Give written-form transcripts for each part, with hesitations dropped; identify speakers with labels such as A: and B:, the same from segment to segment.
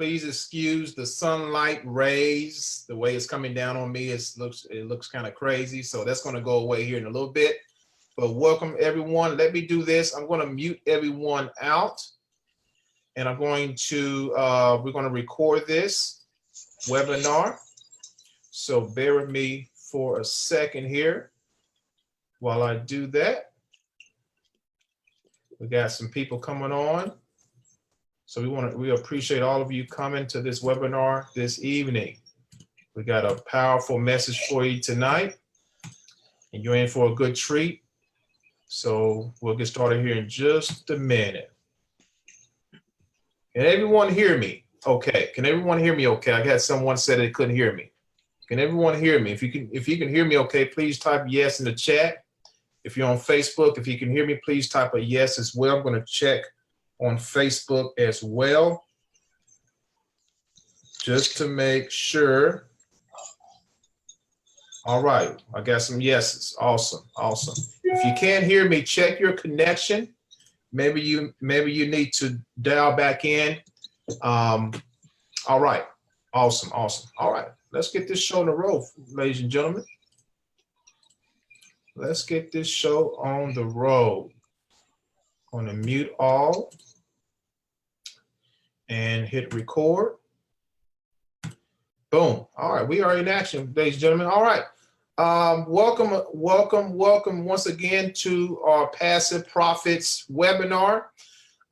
A: Please excuse the sunlight rays. The way it's coming down on me, it looks kind of crazy. So that's going to go away here in a little bit. But welcome everyone. Let me do this. I'm going to mute everyone out, and I'm going to we're going to record this webinar. So bear with me for a second here while I do that. We got some people coming on. So we appreciate all of you coming to this webinar this evening. We got a powerful message for you tonight, and you're in for a good treat. So we'll get started here in just a minute. Can everyone hear me? Okay. Can everyone hear me okay? I had someone said they couldn't hear me. Can everyone hear me? If you can hear me okay, please type yes in the chat. If you're on Facebook, if you can hear me, please type a yes as well. I'm going to check on Facebook as well, just to make sure. All right, I got some yeses. Awesome, awesome. If you can't hear me, check your connection. Maybe you need to dial back in. All right, awesome, awesome. All right, let's get this show on the road, ladies and gentlemen. Let's get this show on the road. I'm going to mute all and hit record. Boom. All right, we are in action, ladies and gentlemen. All right. Welcome once again to our Passive Profits webinar.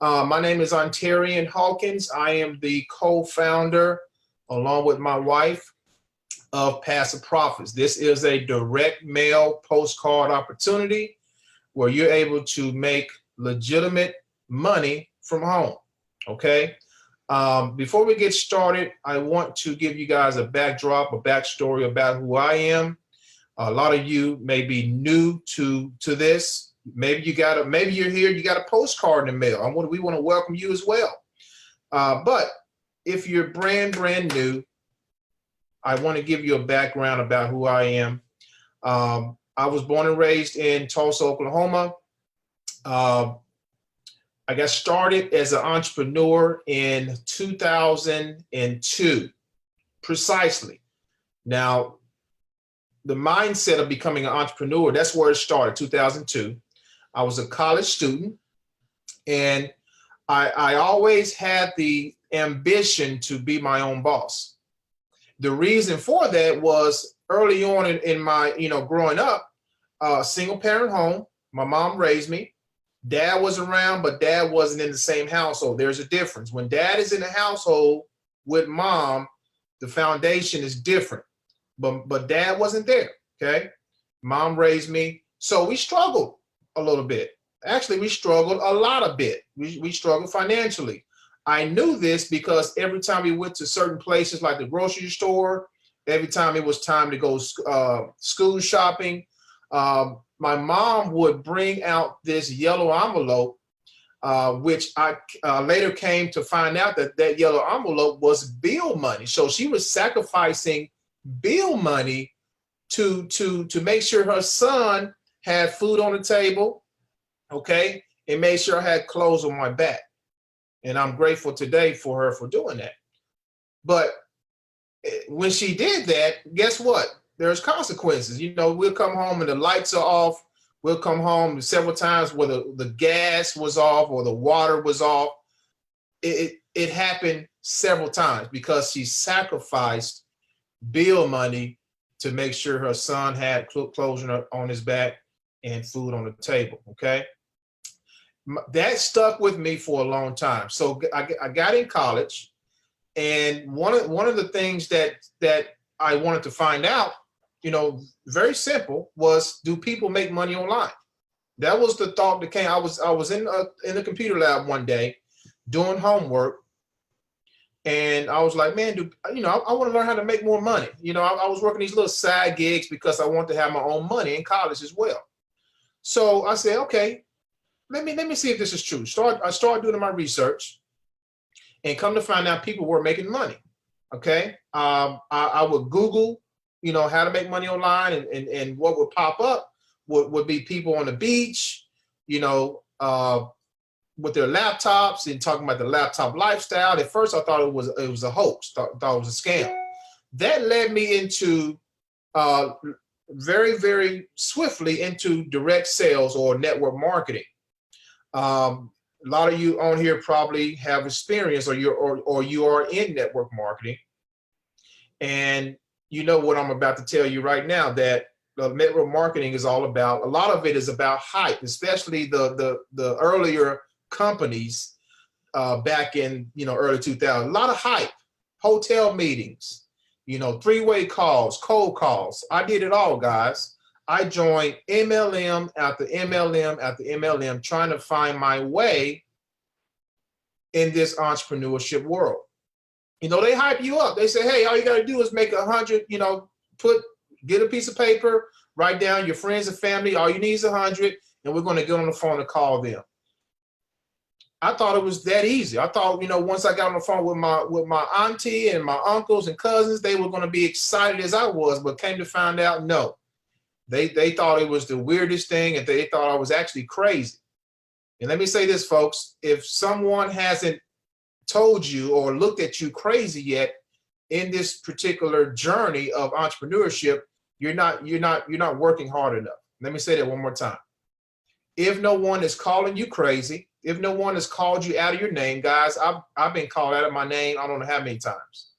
A: My name is Ontarian Hawkins. I am the co-founder, along with my wife, of Passive Profits. This is a direct mail postcard opportunity where you're able to make legitimate money from home. Okay. Before we get started, I want to give you guys a backdrop, a backstory about who I am. A lot of you may be new to this. Maybe you're here, you got a postcard in the mail. We want to welcome you as well. But if you're brand new, I want to give you a background about who I am. I was born and raised in Tulsa, Oklahoma. I got started as an entrepreneur in 2002, precisely. Now, the mindset of becoming an entrepreneur, that's where it started, 2002. I was a college student, and I always had the ambition to be my own boss. The reason for that was early on in my, growing up, single parent home. My mom raised me. Dad was around, but dad wasn't in the same household. There's a difference. When dad is in the household with mom, the foundation is different. But dad wasn't there, okay? Mom raised me. So we struggled a little bit. Actually, we struggled a lot of bit. We struggled financially. I knew this because every time we went to certain places like the grocery store, every time it was time to go school shopping, my mom would bring out this yellow envelope, which I later came to find out that yellow envelope was bill money. So she was sacrificing bill money to make sure her son had food on the table, okay, and made sure I had clothes on my back. And I'm grateful today for her for doing that. But when she did that, guess what? There's consequences. We'll come home and the lights are off. We'll come home several times where the gas was off or the water was off. It happened several times because she sacrificed bill money to make sure her son had clothes on his back and food on the table, okay? That stuck with me for a long time. So I got in college, and one of the things that I wanted to find out, very simple, was, do people make money online? That was the thought that came. I was in the computer lab one day doing homework, and I was like, man, I want to learn how to make more money. I was working these little side gigs because I wanted to have my own money in college as well. So I said, okay, let me see if this is true. I started doing my research, and come to find out people were making money. Okay, I would Google, how to make money online, and what would pop up would be people on the beach, with their laptops and talking about the laptop lifestyle. At first, I thought it was a hoax, thought it was a scam. That led me into very, very swiftly into direct sales or network marketing. A lot of you on here probably have experience, or you are in network marketing, and you know what I'm about to tell you right now, that network marketing is all about, a lot of it is about hype, especially the earlier companies back in early 2000. A lot of hype, hotel meetings, three-way calls, cold calls. I did it all, guys. I joined MLM after MLM after MLM, trying to find my way in this entrepreneurship world. They hype you up. They say, hey, all you got to do is make 100, get a piece of paper, write down your friends and family. All you need is 100, and we're going to get on the phone and call them. I thought it was that easy. I thought, once I got on the phone with my auntie and my uncles and cousins, they were going to be excited as I was, but came to find out, no. They thought it was the weirdest thing, and they thought I was actually crazy. And let me say this, folks, if someone hasn't told you or looked at you crazy yet in this particular journey of entrepreneurship, you're not working hard enough. Let me say that one more time. If no one is calling you crazy, if no one has called you out of your name, guys, I've been called out of my name I don't know how many times.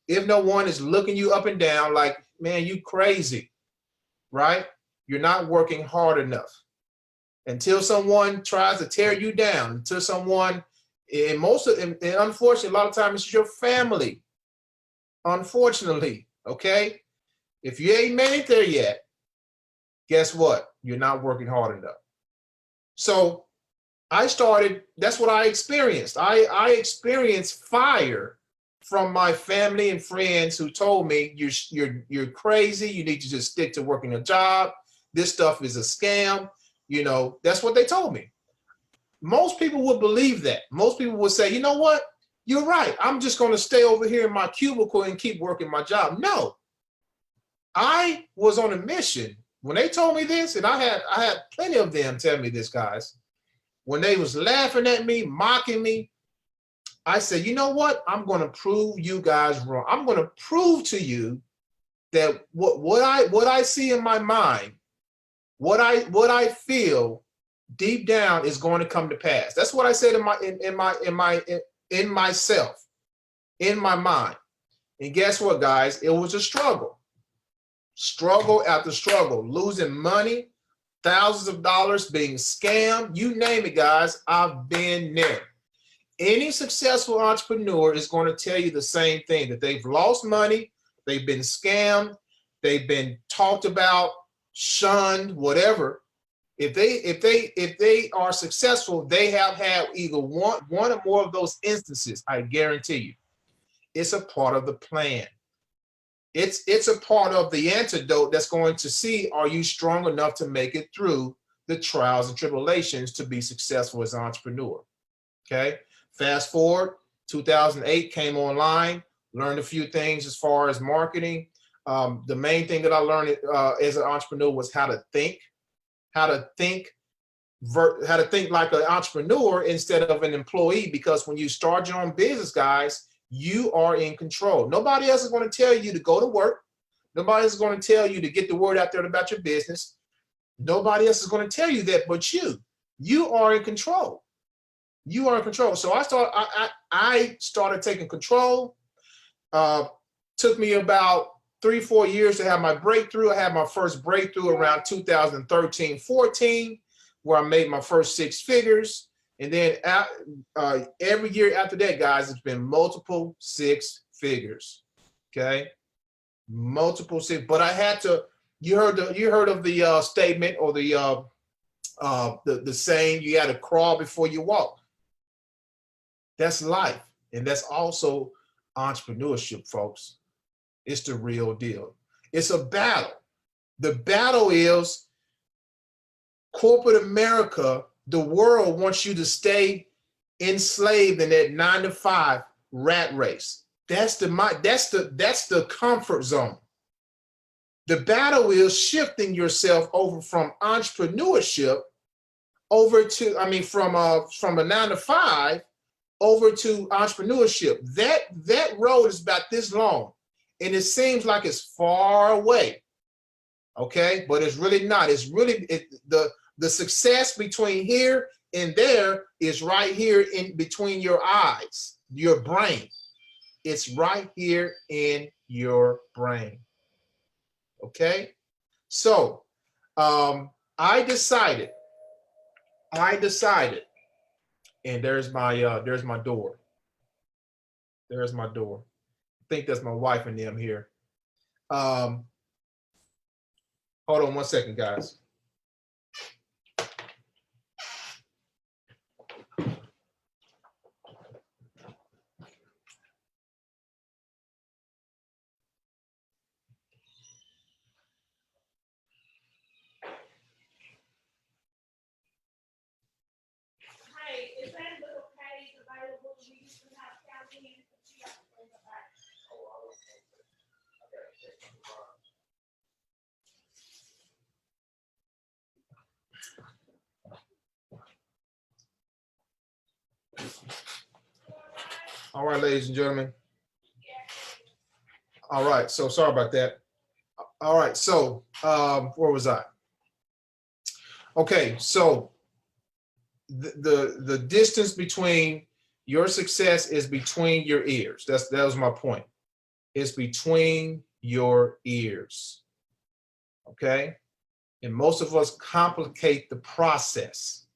A: If no one is looking you up and down like, man, you crazy, right? You're not working hard enough. Until someone tries to tear you down, until someone, and unfortunately, a lot of times it's your family. Unfortunately, okay? If you ain't made it there yet, guess what? You're not working hard enough. So that's what I experienced. I experienced fire from my family and friends who told me, you're crazy, you need to just stick to working a job. This stuff is a scam. That's what they told me. Most people would believe that. Most people would say, you know what? You're right. I'm just going to stay over here in my cubicle and keep working my job. No, I was on a mission. When they told me this, and I had plenty of them tell me this, guys, when they was laughing at me, mocking me, I said, you know what? I'm going to prove you guys wrong. I'm going to prove to you that what I see in my mind, what I feel deep down is going to come to pass. That's what I said in myself, in my mind. And guess what, guys? It was a struggle after struggle, losing money, thousands of dollars, being scammed, you name it, guys. I've been there. Any successful entrepreneur is going to tell you the same thing, that they've lost money, they've been scammed, they've been talked about, shunned, whatever. If they are successful, they have had either one or more of those instances. I guarantee you, it's a part of the plan. It's a part of the antidote that's going to see, are you strong enough to make it through the trials and tribulations to be successful as an entrepreneur? Okay. Fast forward, 2008 came online, learned a few things as far as marketing. The main thing that I learned as an entrepreneur was how to think like an entrepreneur instead of an employee. Because when you start your own business, guys, you are in control. Nobody else is going to tell you to go to work. Nobody else is going to tell you to get the word out there about your business. Nobody else is going to tell you that but you. You are in control. You are in control. So I started taking control. Took me about 3-4 years to have my breakthrough. I had my first breakthrough around 2013-14, where I made my first 6 figures. And then every year after that, guys, it's been multiple 6 figures. Okay, multiple 6. But I had to. You heard of the statement or the saying, you got to crawl before you walk. That's life, and that's also entrepreneurship, folks. It's the real deal. It's a battle. The battle is corporate America. The world wants you to stay enslaved in that 9-to-5 rat race. That's the comfort zone. The battle is shifting yourself over from entrepreneurship over to, I mean, from a 9 to 5 over to entrepreneurship. That road is about this long, and it seems like it's far away. Okay, but it's really not. It's really the success between here and there is right here in between your eyes, your brain. It's right here in your brain. Okay, so I decided, and there's my door. There's my door. I think that's my wife and them here. Hold on one second, guys. All right, ladies and gentlemen. All right, so sorry about that. All right, so where was I? Okay, so the distance between your success is between your ears. That was my point. It's between your ears. Okay, and most of us complicate the process.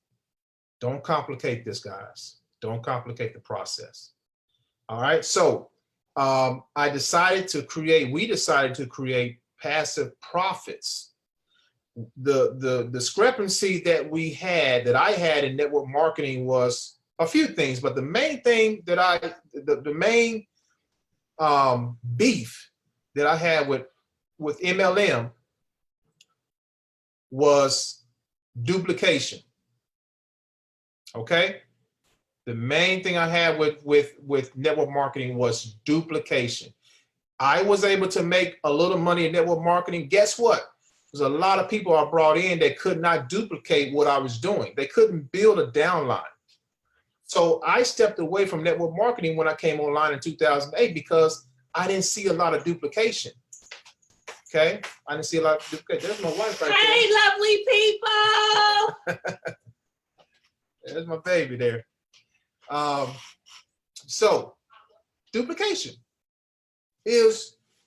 A: Don't complicate this, guys. Don't complicate the process. All right, so we decided to create passive profits. The discrepancy that I had in network marketing was a few things, but the main thing that the main beef that I had with MLM was duplication. Okay, the main thing I had with network marketing was duplication. I was able to make a little money in network marketing. Guess what? There's a lot of people I brought in that could not duplicate what I was doing. They couldn't build a downline. So I stepped away from network marketing when I came online in 2008 because I didn't see a lot of duplication. Okay, I didn't see a lot of duplication. There's my wife right there.
B: Hey, lovely people.
A: There's my baby there. So duplication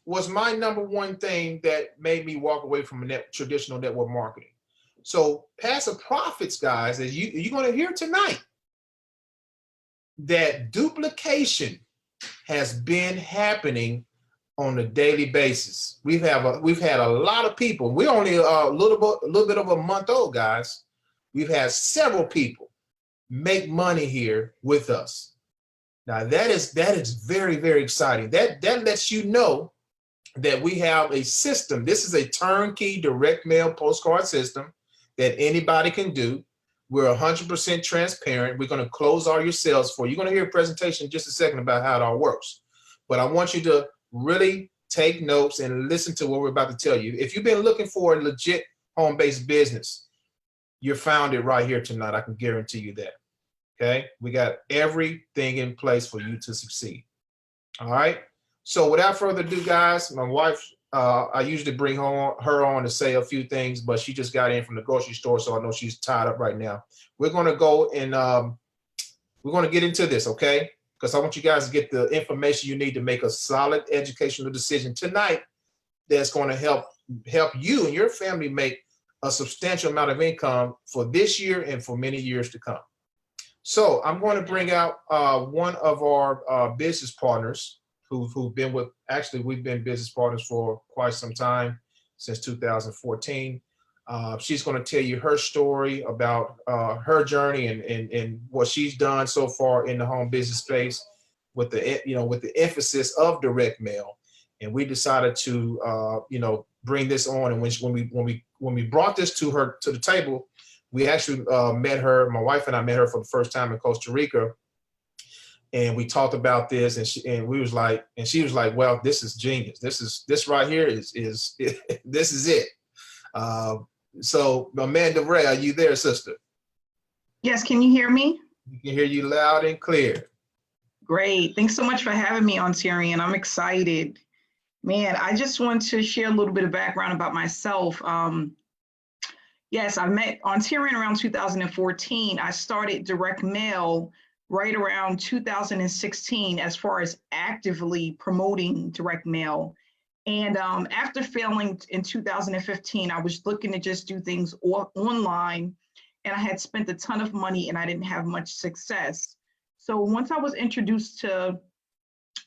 A: was my number one thing that made me walk away from traditional network marketing. So passive profits, guys, as you're going to hear tonight, that duplication has been happening on a daily basis. We've had a lot of people. We're only a little bit of a month old, guys. We've had several people make money here with us. Now that is very, very exciting. That lets you know that we have a system. This is a turnkey direct mail postcard system that anybody can do. We're 100% transparent. We're going to close all your sales for you. You're going to hear a presentation in just a second about how it all works. But I want you to really take notes and listen to what we're about to tell you. If you've been looking for a legit home-based business, you found it right here tonight. I can guarantee you that. Okay, we got everything in place for you to succeed. All right, so without further ado, guys, my wife, I usually bring her on to say a few things, but she just got in from the grocery store, so I know she's tied up right now. We're going to go and we're going to get into this, okay? Because I want you guys to get the information you need to make a solid educational decision tonight that's going to help you and your family make a substantial amount of income for this year and for many years to come. So I'm going to bring out one of our business partners who've been with, actually we've been business partners for quite some time, since 2014. She's going to tell you her story about her journey and what she's done so far in the home business space with the emphasis of direct mail. And we decided to bring this on. And when we brought this to the table, we actually met her. My wife and I met her for the first time in Costa Rica, and we talked about this. And she was like, "Well, this is genius. This right here is this is it." So, Amanda Ray, are you there, sister?
B: Yes, can you hear me?
A: We can hear you loud and clear.
B: Great. Thanks so much for having me on, Tyrion. I'm excited. Man, I just want to share a little bit of background about myself. Yes, I met on Tyrion around 2014. I started direct mail right around 2016 as far as actively promoting direct mail. And after failing in 2015, I was looking to just do things online, and I had spent a ton of money and I didn't have much success. So once I was introduced to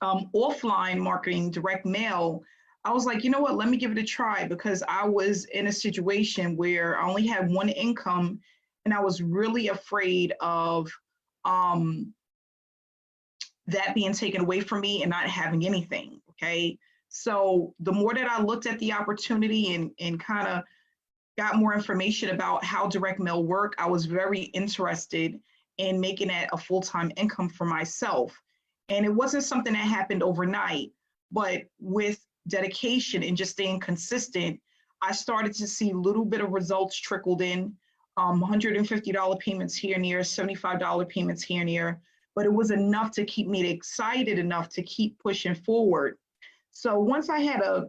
B: offline marketing, direct mail, I was like, you know what, let me give it a try, because I was in a situation where I only had one income and I was really afraid of um, that being taken away from me and not having anything. Okay. So the more that I looked at the opportunity and kind of got more information about how direct mail work, I was very interested in making it a full-time income for myself. And it wasn't something that happened overnight, but with dedication and just staying consistent, I started to see a little bit of results trickled in, $150 payments here and there, $75 payments here and there, but it was enough to keep me excited enough to keep pushing forward. So once I had a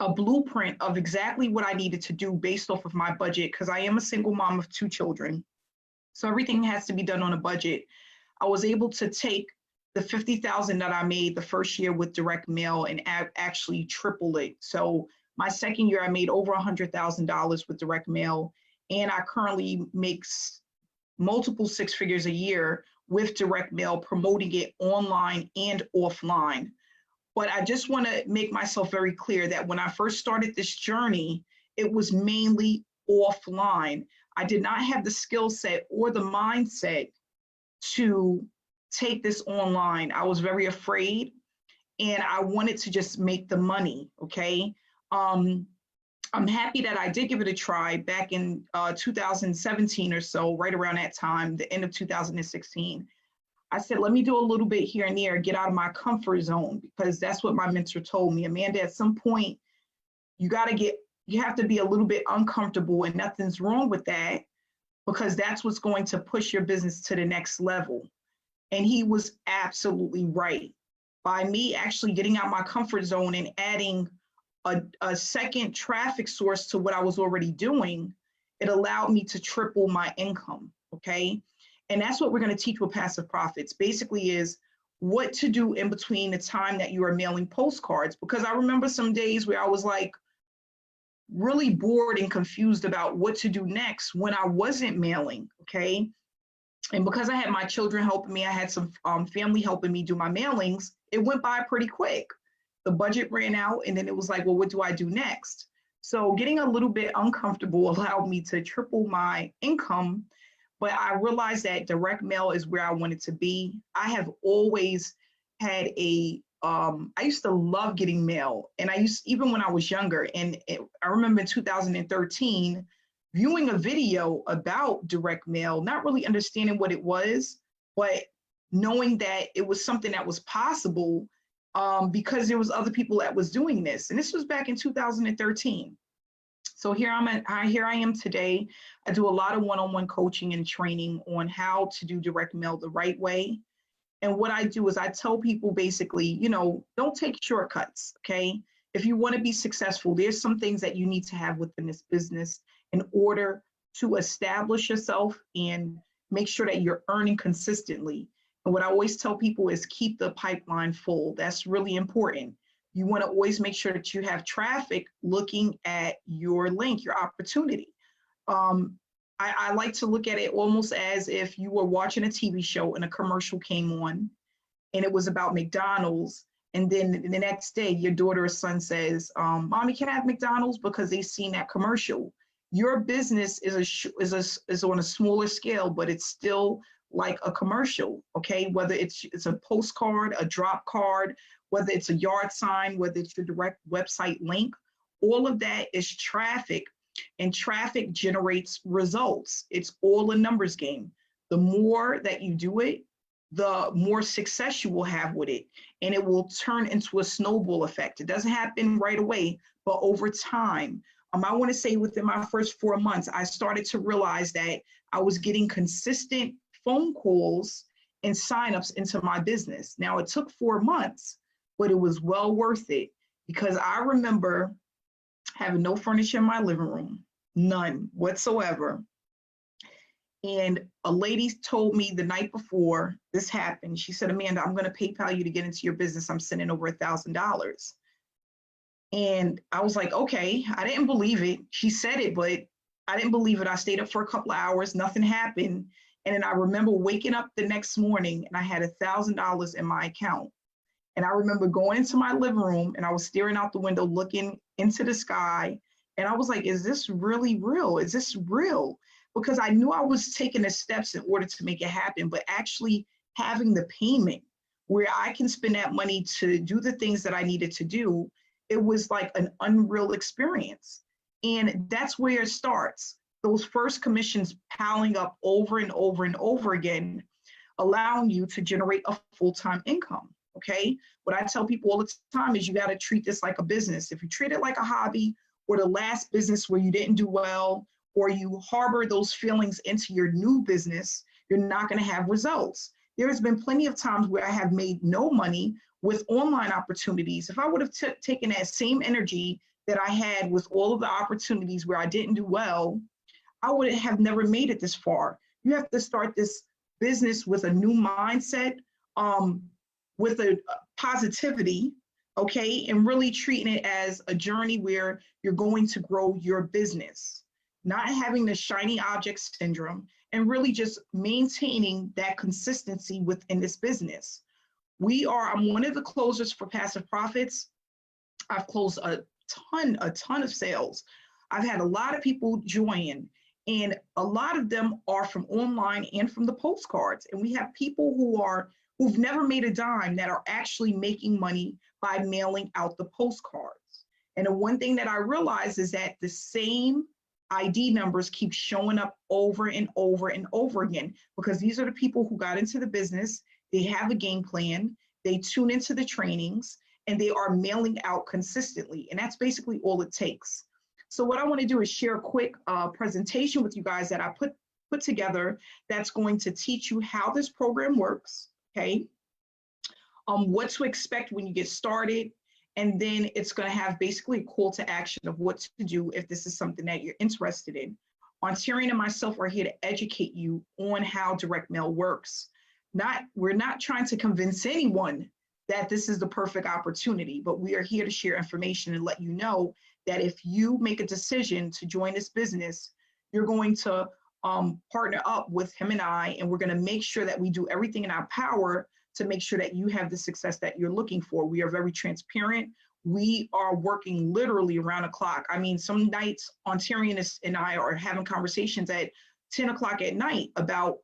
B: blueprint of exactly what I needed to do based off of my budget, because I am a single mom of 2 children. So everything has to be done on a budget. I was able to take the $50,000 that I made the first year with direct mail and actually triple it. So my second year, I made over $100,000 with direct mail, and I currently make multiple 6 figures a year with direct mail, promoting it online and offline. But I just want to make myself very clear that when I first started this journey, it was mainly offline. I did not have the skill set or the mindset to take this online. I was very afraid and I wanted to just make the money, okay? I'm happy that I did give it a try back in 2017 or so, right around that time, the end of 2016. I said, let me do a little bit here and there, get out of my comfort zone, because that's what my mentor told me. Amanda, at some point, you have to be a little bit uncomfortable, and nothing's wrong with that, because that's what's going to push your business to the next level. And he was absolutely right. By me actually getting out my comfort zone and adding a second traffic source to what I was already doing, it allowed me to triple my income, okay? And that's what we're going to teach with Passive Profits. Basically is what to do in between the time that you are mailing postcards. Because I remember some days where I was like really bored and confused about what to do next when I wasn't mailing, okay? And because I had my children helping me, I had some family helping me do my mailings, it went by pretty quick. The budget ran out, and then it was like, well, what do I do next? So getting a little bit uncomfortable allowed me to triple my income. But I realized that direct mail is where I wanted to be. I have always had I used to love getting mail. And even when I was younger, and I remember in 2013, viewing a video about direct mail, not really understanding what it was, but knowing that it was something that was possible because there was other people that was doing this. And this was back in 2013. So here I am today. I do a lot of one-on-one coaching and training on how to do direct mail the right way. And what I do is I tell people basically, don't take shortcuts, okay? If you want to be successful, there's some things that you need to have within this business in order to establish yourself and make sure that you're earning consistently. And what I always tell people is keep the pipeline full. That's really important. You want to always make sure that you have traffic looking at your link, your opportunity. I like to look at it almost as if you were watching a TV show and a commercial came on and it was about McDonald's. And then the next day, your daughter or son says, Mommy, can I have McDonald's? Because they've seen that commercial. Your business is on a smaller scale, but it's still like a commercial, okay? Whether it's a postcard, a drop card, whether it's a yard sign, whether it's your direct website link, all of that is traffic, and traffic generates results. It's all a numbers game. The more that you do it, the more success you will have with it, and it will turn into a snowball effect. It doesn't happen right away, but over time, I want to say within my first 4 months, I started to realize that I was getting consistent phone calls and signups into my business. Now, it took 4 months, but it was well worth it because I remember having no furniture in my living room, none whatsoever. And a lady told me the night before this happened, she said, Amanda, I'm going to PayPal you to get into your business. I'm sending over $1,000. And I was like, okay, I didn't believe it. She said it, but I didn't believe it. I stayed up for a couple of hours, nothing happened. And then I remember waking up the next morning and I had $1,000 in my account. And I remember going into my living room and I was staring out the window, looking into the sky. And I was like, is this really real? Is this real? Because I knew I was taking the steps in order to make it happen, but actually having the payment where I can spend that money to do the things that I needed to do, it was like an unreal experience. And that's where it starts. Those first commissions piling up over and over and over again, allowing you to generate a full-time income. Okay. What I tell people all the time is you got to treat this like a business. If you treat it like a hobby or the last business where you didn't do well, or you harbor those feelings into your new business, you're not going to have results. There has been plenty of times where I have made no money with online opportunities. If I would have taken that same energy that I had with all of the opportunities where I didn't do well, I would have never made it this far. You have to start this business with a new mindset, with a positivity, okay, and really treating it as a journey where you're going to grow your business, not having the shiny object syndrome, and really just maintaining that consistency within this business. I'm one of the closers for Passive Profits. I've closed a ton of sales. I've had a lot of people join, and a lot of them are from online and from the postcards. And we have people who've never made a dime that are actually making money by mailing out the postcards. And the one thing that I realized is that the same ID numbers keep showing up over and over and over again, because these are the people who got into the business, they have a game plan, they tune into the trainings, and they are mailing out consistently. And that's basically all it takes. So what I want to do is share a quick presentation with you guys that I put together that's going to teach you how this program works, okay? What to expect when you get started, and then it's going to have basically a call to action of what to do if this is something that you're interested in. Tyrion and myself are here to educate you on how direct mail works. We're not trying to convince anyone that this is the perfect opportunity, but we are here to share information and let you know that if you make a decision to join this business, you're going to partner up with him and I, and we're going to make sure that we do everything in our power to make sure that you have the success that you're looking for. We are very transparent. We are working literally around the clock. I mean, some nights Tyrion and I are having conversations at 10 o'clock at night about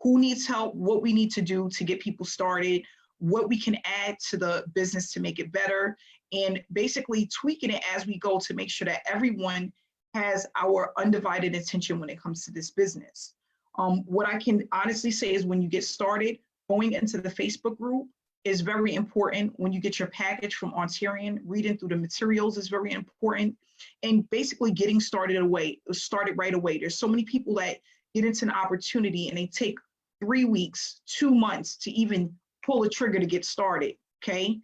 B: who needs help, what we need to do to get people started, what we can add to the business to make it better, and basically tweaking it as we go to make sure that everyone has our undivided attention when it comes to this business. What I can honestly say is when you get started, going into the Facebook group is very important. When you get your package from Tyrion, reading through the materials is very important, and basically getting started right away. There's so many people that get into an opportunity and they take 3 weeks, 2 months to even pull a trigger to get started, okay?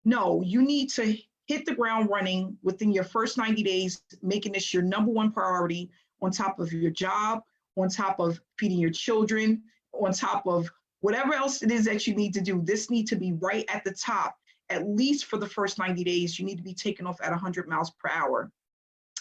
B: No, you need to hit the ground running within your first 90 days, making this your number one priority on top of your job, on top of feeding your children, on top of whatever else it is that you need to do. This needs to be right at the top, at least for the first 90 days. You need to be taking off at 100 miles per hour.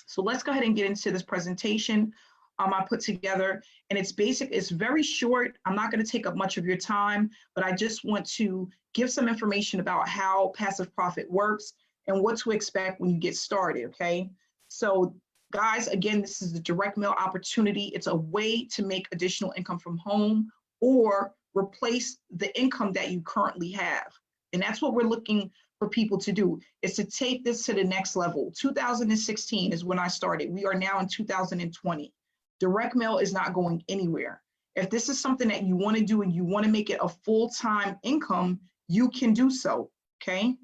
B: So let's go ahead and get into this presentation I put together, and it's basic, it's very short. I'm not going to take up much of your time, but I just want to give some information about how Passive Profit works and what to expect when you get started, okay? So guys, again, this is the direct mail opportunity. It's a way to make additional income from home or replace the income that you currently have. And that's what we're looking for people to do, is to take this to the next level. 2016 is when I started. We are now in 2020. Direct mail is not going anywhere. If this is something that you want to do and you want to make it a full-time income, you can do so, okay?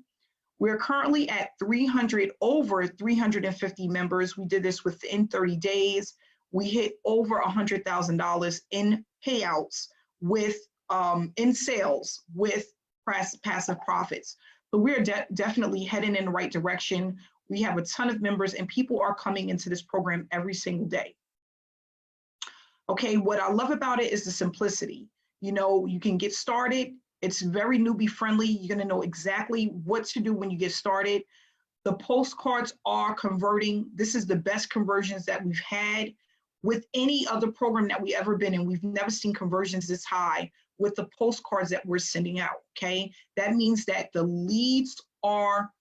B: We're currently at over 350 members. We did this within 30 days. We hit over $100,000 in payouts with in sales with passive profits. So we're definitely heading in the right direction. We have a ton of members and people are coming into this program every single day. Okay, what I love about it is the simplicity. You know, you can get started. It's very newbie friendly. You're going to know exactly what to do when you get started. The postcards are converting. This is the best conversions that we've had with any other program that we've ever been in. We've never seen conversions this high with the postcards that we're sending out, okay? That means that the leads are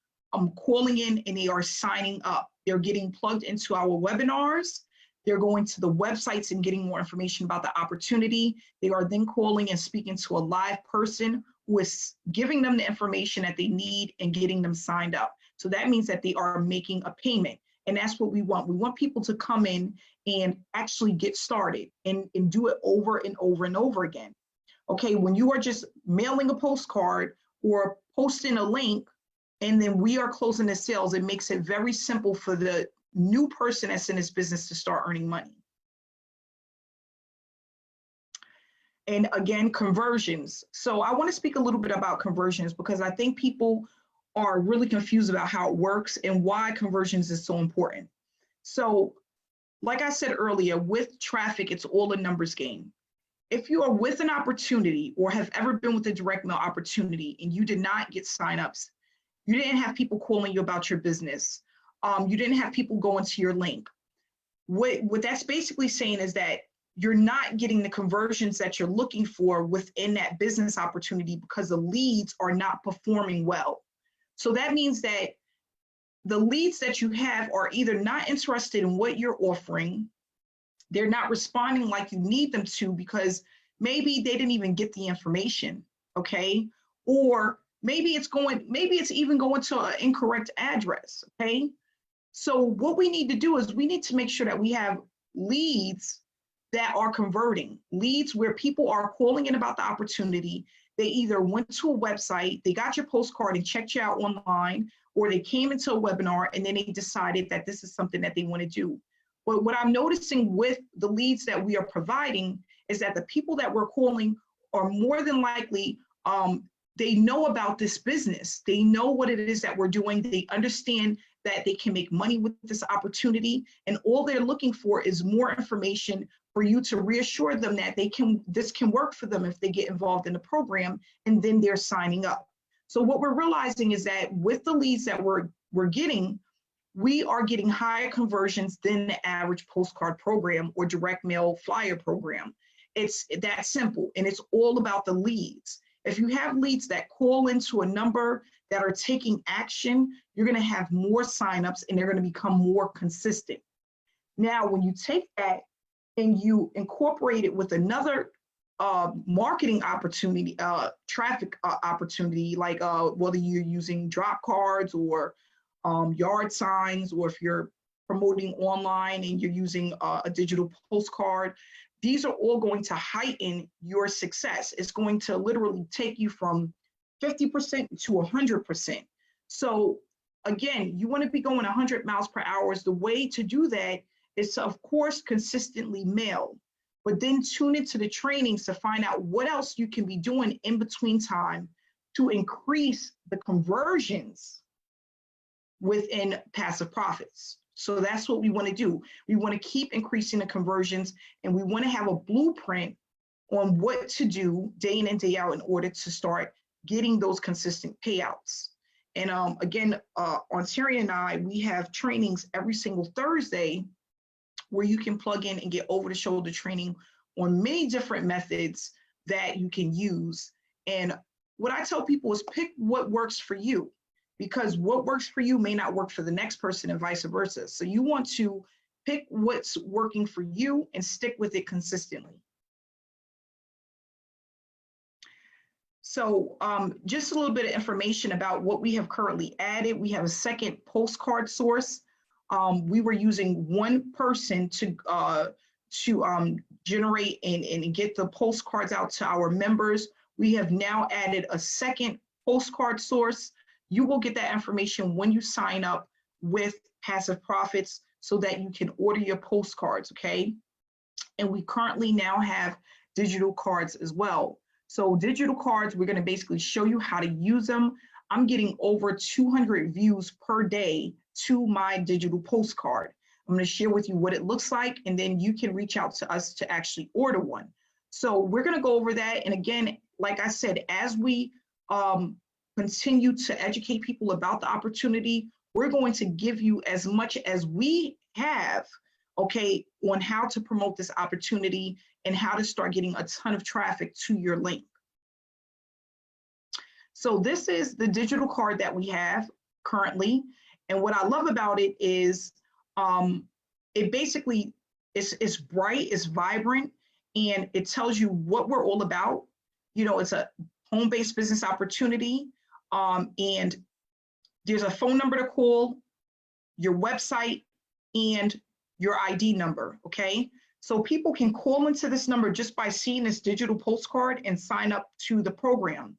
B: calling in and they are signing up. They're getting plugged into our webinars. They're going to the websites and getting more information about the opportunity. They are then calling and speaking to a live person who is giving them the information that they need and getting them signed up. So that means that they are making a payment. And that's what we want. We want people to come in and actually get started and do it over and over and over again. Okay, when you are just mailing a postcard or posting a link and then we are closing the sales, it makes it very simple for the new person that's in this business to start earning money. And again, conversions. So I want to speak a little bit about conversions because I think people are really confused about how it works and why conversions is so important. So like I said earlier, with traffic, it's all a numbers game. If you are with an opportunity or have ever been with a direct mail opportunity and you did not get signups, you didn't have people calling you about your business, you didn't have people going to your link. What that's basically saying is that you're not getting the conversions that you're looking for within that business opportunity because the leads are not performing well. So that means that the leads that you have are either not interested in what you're offering, they're not responding like you need them to because maybe they didn't even get the information, okay? Or maybe it's even going to an incorrect address, okay? So what we need to do is we need to make sure that we have leads that are converting, leads where people are calling in about the opportunity. They either went to a website, they got your postcard and checked you out online, or they came into a webinar and then they decided that this is something that they want to do. But what I'm noticing with the leads that we are providing is that the people that we're calling are more than likely, they know about this business. They know what it is that we're doing. They understand that they can make money with this opportunity. And all they're looking for is more information for you to reassure them that this can work for them if they get involved in the program, and then they're signing up. So what we're realizing is that with the leads that we're getting, we are getting higher conversions than the average postcard program or direct mail flyer program. It's that simple, and it's all about the leads. If you have leads that call into a number that are taking action, you're going to have more signups and they're going to become more consistent. Now, when you take that and you incorporate it with another marketing opportunity, traffic opportunity, like whether you're using drop cards or yard signs, or if you're promoting online and you're using a digital postcard, these are all going to heighten your success. It's going to literally take you from 50% to 100%. So again, you want to be going 100 miles per hour. The way to do that is to, of course, consistently mail, but then tune into the trainings to find out what else you can be doing in between time to increase the conversions within passive profits. So that's what we want to do. We want to keep increasing the conversions, and we want to have a blueprint on what to do day in and day out in order to start getting those consistent payouts. And again, on Terry and I, we have trainings every single Thursday where you can plug in and get over-the-shoulder training on many different methods that you can use. And what I tell people is pick what works for you, because what works for you may not work for the next person and vice versa. So you want to pick what's working for you and stick with it consistently. So just a little bit of information about what we have currently added. We have a second postcard source. We were using one person to generate and get the postcards out to our members. We have now added a second postcard source You will get that information when you sign up with Passive Profits so that you can order your postcards, okay? And we currently now have digital cards as well. So digital cards, we're going to basically show you how to use them. I'm getting over 200 views per day to my digital postcard. I'm going to share with you what it looks like, and then you can reach out to us to actually order one. So we're going to go over that. And again, like I said, as we continue to educate people about the opportunity, we're going to give you as much as we have, okay, on how to promote this opportunity and how to start getting a ton of traffic to your link. So this is the digital card that we have currently. And what I love about it is it basically is bright, it's vibrant, and it tells you what we're all about. You know, it's a home-based business opportunity, and there's a phone number to call, your website, and your ID number, okay? So people can call into this number just by seeing this digital postcard and sign up to the program.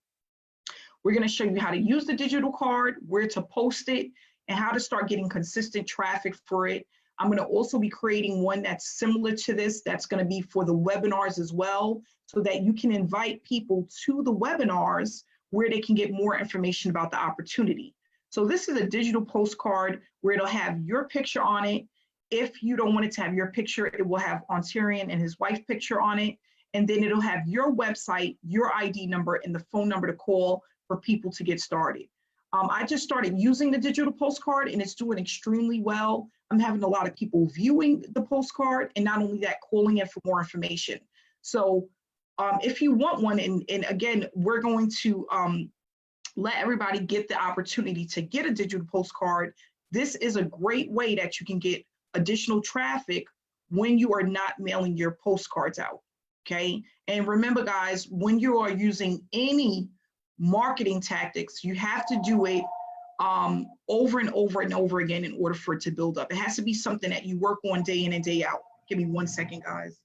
B: We're gonna show you how to use the digital card, where to post it, and how to start getting consistent traffic for it. I'm gonna also be creating one that's similar to this, that's gonna be for the webinars as well, so that you can invite people to the webinars where they can get more information about the opportunity. So this is a digital postcard where it'll have your picture on it. If you don't want it to have your picture, it will have Ontarian and his wife's picture on it. And then it'll have your website, your ID number, and the phone number to call for people to get started. I just started using the digital postcard and it's doing extremely well. I'm having a lot of people viewing the postcard, and not only that, calling in for more information. So if you want one, and again, we're going to let everybody get the opportunity to get a digital postcard. This is a great way that you can get additional traffic when you are not mailing your postcards out, okay? And remember, guys, when you are using any marketing tactics, you have to do it over and over and over again in order for it to build up. It has to be something that you work on day in and day out. Give me 1 second, guys.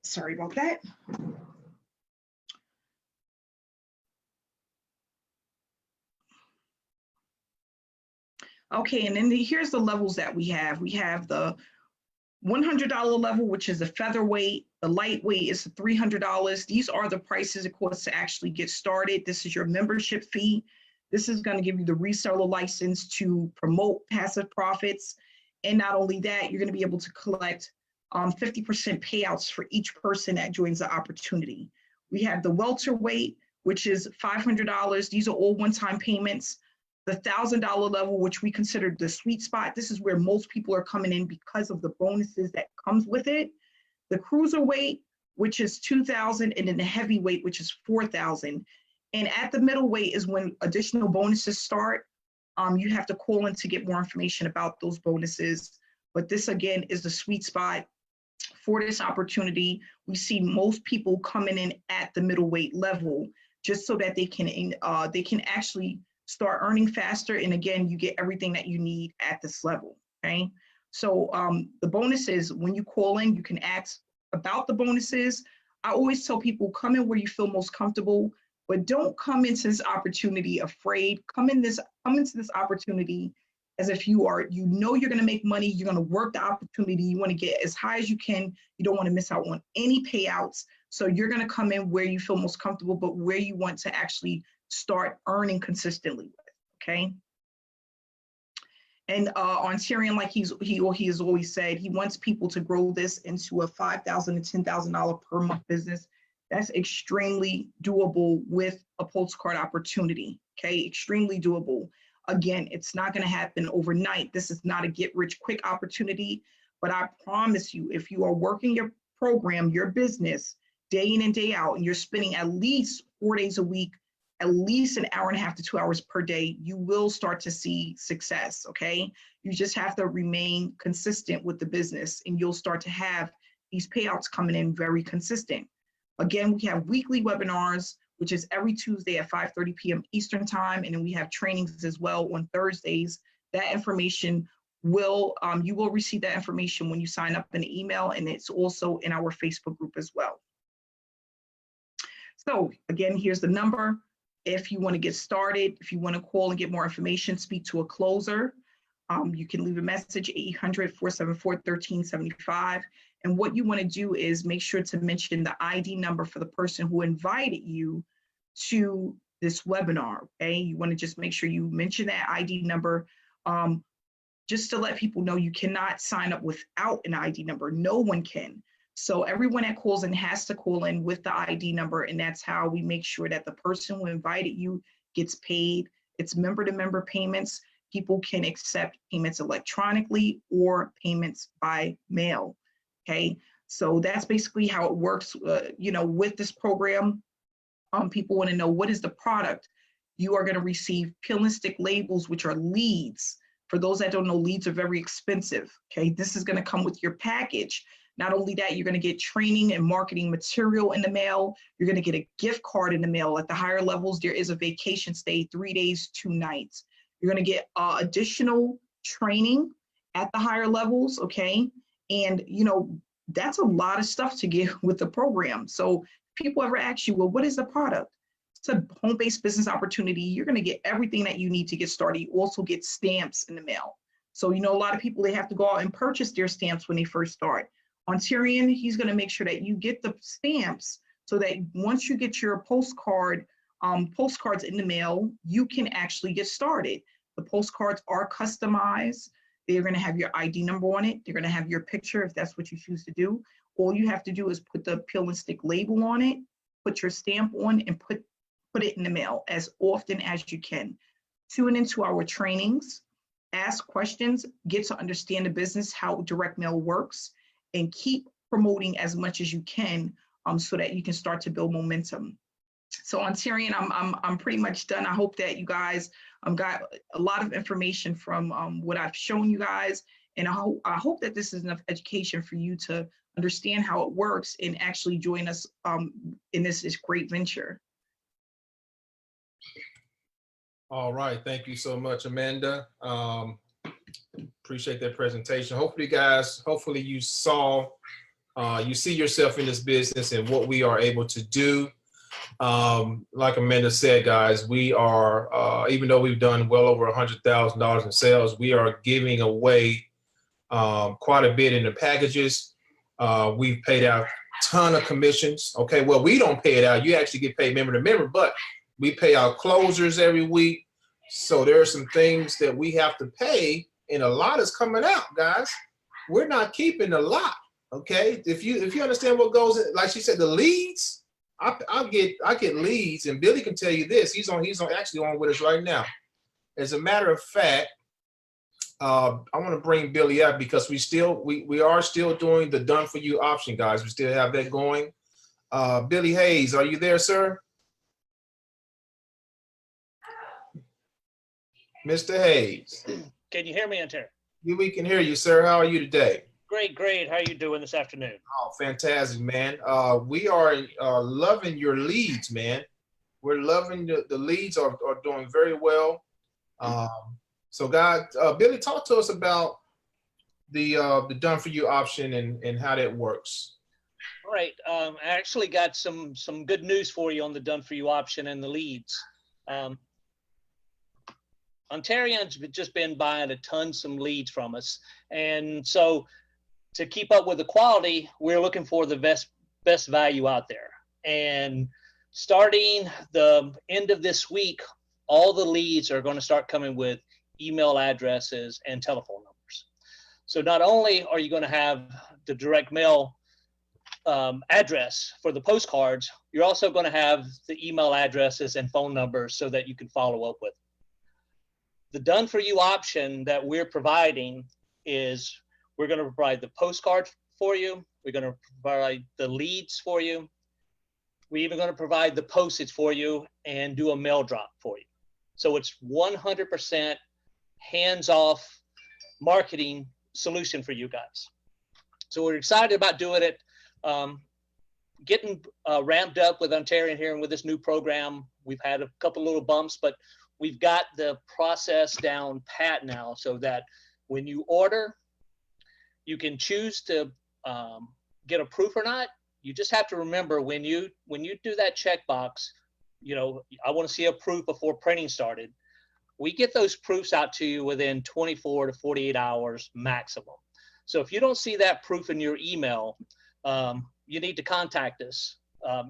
B: Sorry about that. Okay, and then here's the levels that we have. We have the $100 level, which is a featherweight. The lightweight is $300. These are the prices, of course, to actually get started. This is your membership fee. This is going to give you the reseller license to promote Passive Profits. And not only that, you're going to be able to collect 50% payouts for each person that joins the opportunity. We have the welterweight, which is $500. These are all one-time payments. The $1,000 level, which we consider the sweet spot. This is where most people are coming in because of the bonuses that comes with it. The cruiserweight, which is $2,000, and then the heavyweight, which is $4,000. And at the middleweight is when additional bonuses start. You have to call in to get more information about those bonuses. But this, again, is the sweet spot for this opportunity. We see most people coming in at the middleweight level just so that they can actually start earning faster. And again, you get everything that you need at this level, okay? So the bonuses, when you call in, you can ask about the bonuses. I always tell people, come in where you feel most comfortable, but don't come into this opportunity afraid. Come into this opportunity as if you know you're gonna make money, you're gonna work the opportunity, you wanna get as high as you can, you don't wanna miss out on any payouts. So you're gonna come in where you feel most comfortable, but where you want to actually start earning consistently with, okay? And Ontarian, like he has always said, he wants people to grow this into a $5,000 to $10,000 per month business. That's extremely doable with a postcard opportunity, okay? Extremely doable. Again, it's not gonna happen overnight. This is not a get rich quick opportunity, but I promise you, if you are working your program, your business, day in and day out, and you're spending at least 4 days a week, at least an hour and a half to 2 hours per day, you will start to see success, okay? You just have to remain consistent with the business, and you'll start to have these payouts coming in very consistent. Again, we have weekly webinars, which is every Tuesday at 5:30 p.m. Eastern time, and then we have trainings as well on Thursdays. That information you will receive that information when you sign up in the email, and it's also in our Facebook group as well. So again, here's the number. If you want to get started, if you want to call and get more information, speak to a closer, you can leave a message, 800-474-1375. And what you want to do is make sure to mention the ID number for the person who invited you to this webinar, okay? You want to just make sure you mention that ID number, just to let people know you cannot sign up without an ID number. No one can. So everyone that calls in has to call in with the ID number, and that's how we make sure that the person who invited you gets paid. It's member-to-member payments. People can accept payments electronically or payments by mail, okay? So that's basically how it works, with this program. People want to know, what is the product? You are going to receive peel and stick labels, which are leads. For those that don't know, leads are very expensive, okay? This is going to come with your package. Not only that, you're going to get training and marketing material in the mail. You're going to get a gift card in the mail. At the higher levels, there is a vacation stay, 3 days, 2 nights. You're going to get additional training at the higher levels, okay? And, that's a lot of stuff to get with the program. So people ever ask you, well, what is the product? It's a home-based business opportunity. You're going to get everything that you need to get started. You also get stamps in the mail. So, a lot of people, they have to go out and purchase their stamps when they first start. On Tyrion, he's going to make sure that you get the stamps so that once you get your postcards in the mail, you can actually get started. The postcards are customized. They're going to have your ID number on it. They're going to have your picture if that's what you choose to do. All you have to do is put the peel and stick label on it, put your stamp on, and put it in the mail as often as you can. Tune into our trainings, ask questions, get to understand the business, how direct mail works, and keep promoting as much as you can so that you can start to build momentum. So on Tyrion, I'm pretty much done. I hope that you guys got a lot of information from what I've shown you guys, and I hope that this is enough education for you to understand how it works and actually join us in this great venture.
A: All right, thank you so much, Amanda. Appreciate that presentation. Hopefully you saw, you see yourself in this business and what we are able to do. Like Amanda said, guys, we are, even though we've done well over $100,000 in sales, we are giving away quite a bit in the packages. We've paid out a ton of commissions. Okay, well, we don't pay it out. You actually get paid member to member, but we pay our closers every week. So there are some things that we have to pay, and a lot is coming out, guys. We're not keeping a lot. Okay, if you understand what goes in, like she said, the leads, I get leads, and Billy can tell you this. He's actually on with us right now. As a matter of fact, I want to bring Billy up because we are still doing the done for you option, guys. We still have that going. Billy Hayes, are you there, sir? Mr. Hayes.
C: Can you hear me, Anter?
A: We can hear you, sir. How are you today?
C: Great. How are you doing this afternoon?
A: Oh, fantastic, man. We are loving your leads, man. We're loving the leads are doing very well. So, Billy, talk to us about the done for you option and how that works.
C: All right. I actually got some good news for you on the done for you option and the leads. Ontarians have just been buying some leads from us, and so to keep up with the quality, we're looking for the best value out there. And starting the end of this week, all the leads are going to start coming with email addresses and telephone numbers. So not only are you going to have the direct mail address for the postcards, you're also going to have the email addresses and phone numbers so that you can follow up with. The done for you option that we're providing is we're going to provide the postcard for you. We're going to provide the leads for you. We're even going to provide the postage for you and do a mail drop for you. So it's 100% hands-off marketing solution for you guys. So we're excited about doing it, getting ramped up with Ontarian here and with this new program. We've had a couple little bumps, but we've got the process down pat now so that when you order, you can choose to get a proof or not. You just have to remember when you do that checkbox, you know, I want to see a proof before printing started. We get those proofs out to you within 24 to 48 hours maximum. So if you don't see that proof in your email, you need to contact us.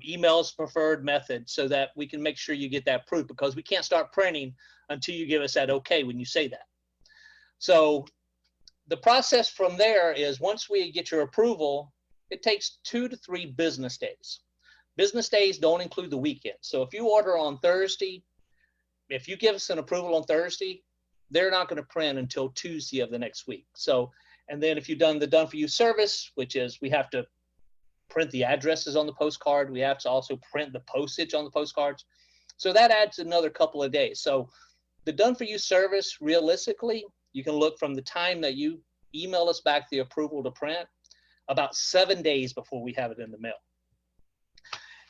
C: Email is preferred method so that we can make sure you get that proof, because we can't start printing until you give us that okay when you say that. So the process from there is, once we get your approval, it takes 2 to 3 business days. Business days don't include the weekend. So if you order on Thursday, if you give us an approval on Thursday, they're not going to print until Tuesday of the next week. So, and then if you've done the done for you service, which is we have to print the addresses on the postcard, we have to also print the postage on the postcards. So that adds another couple of days. So the done for you service, realistically, you can look from the time that you email us back the approval to print, about 7 days before we have it in the mail.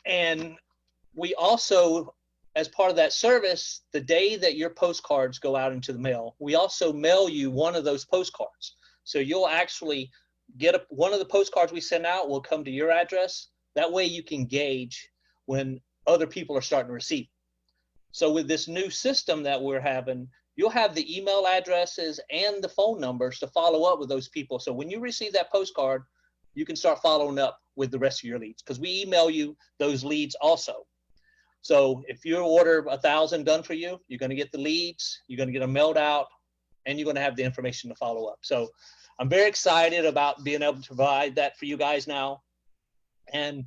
C: And we also, as part of that service, the day that your postcards go out into the mail, we also mail you one of those postcards. So you'll actually get one of the postcards we send out will come to your address. That way you can gauge when other people are starting to receive. So with this new system that we're having, you'll have the email addresses and the phone numbers to follow up with those people. So when you receive that postcard, you can start following up with the rest of your leads, because we email you those leads also. So if you order 1,000 done for you, you're going to get the leads, you're going to get them mailed out, and you're going to have the information to follow up. So I'm very excited about being able to provide that for you guys now. And,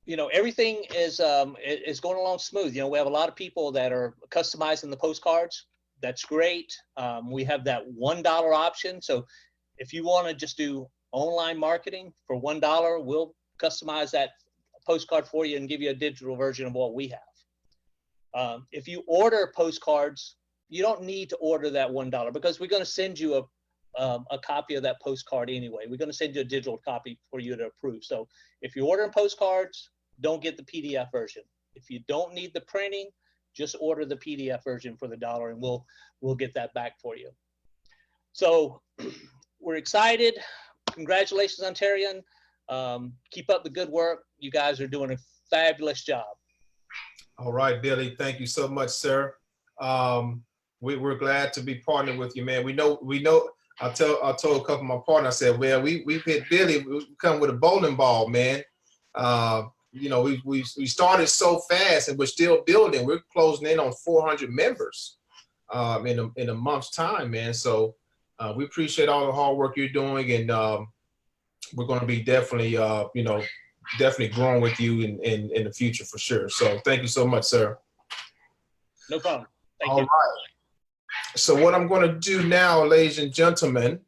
C: you know, everything is going along smooth. You know, we have a lot of people that are customizing the postcards. That's great. We have that $1 option. So if you want to just do online marketing for $1, we'll customize that postcard for you and give you a digital version of what we have. If you order postcards, you don't need to order that $1, because we're going to send you a copy of that postcard anyway. We're going to send you a digital copy for you to approve. So if you're ordering postcards, don't get the PDF version. If you don't need the printing, just order the PDF version for the $1, and we'll get that back for you. So we're excited. Congratulations, Ontarian. Keep up the good work. You guys are doing a fabulous job.
A: All right, Billy. Thank you so much, sir. We're glad to be partnered with you, man. We know. I told a couple of my partners, I said, well, we've hit Billy. We come with a bowling ball, man. You know, we started so fast, and we're still building. We're closing in on 400 members in a month's time, man. So we appreciate all the hard work you're doing, and we're going to be definitely, you know, definitely growing with you in the future for sure. So thank you so much, sir.
C: No problem. Thank
A: All
C: you.
A: right. So what I'm going to do now, ladies and gentlemen,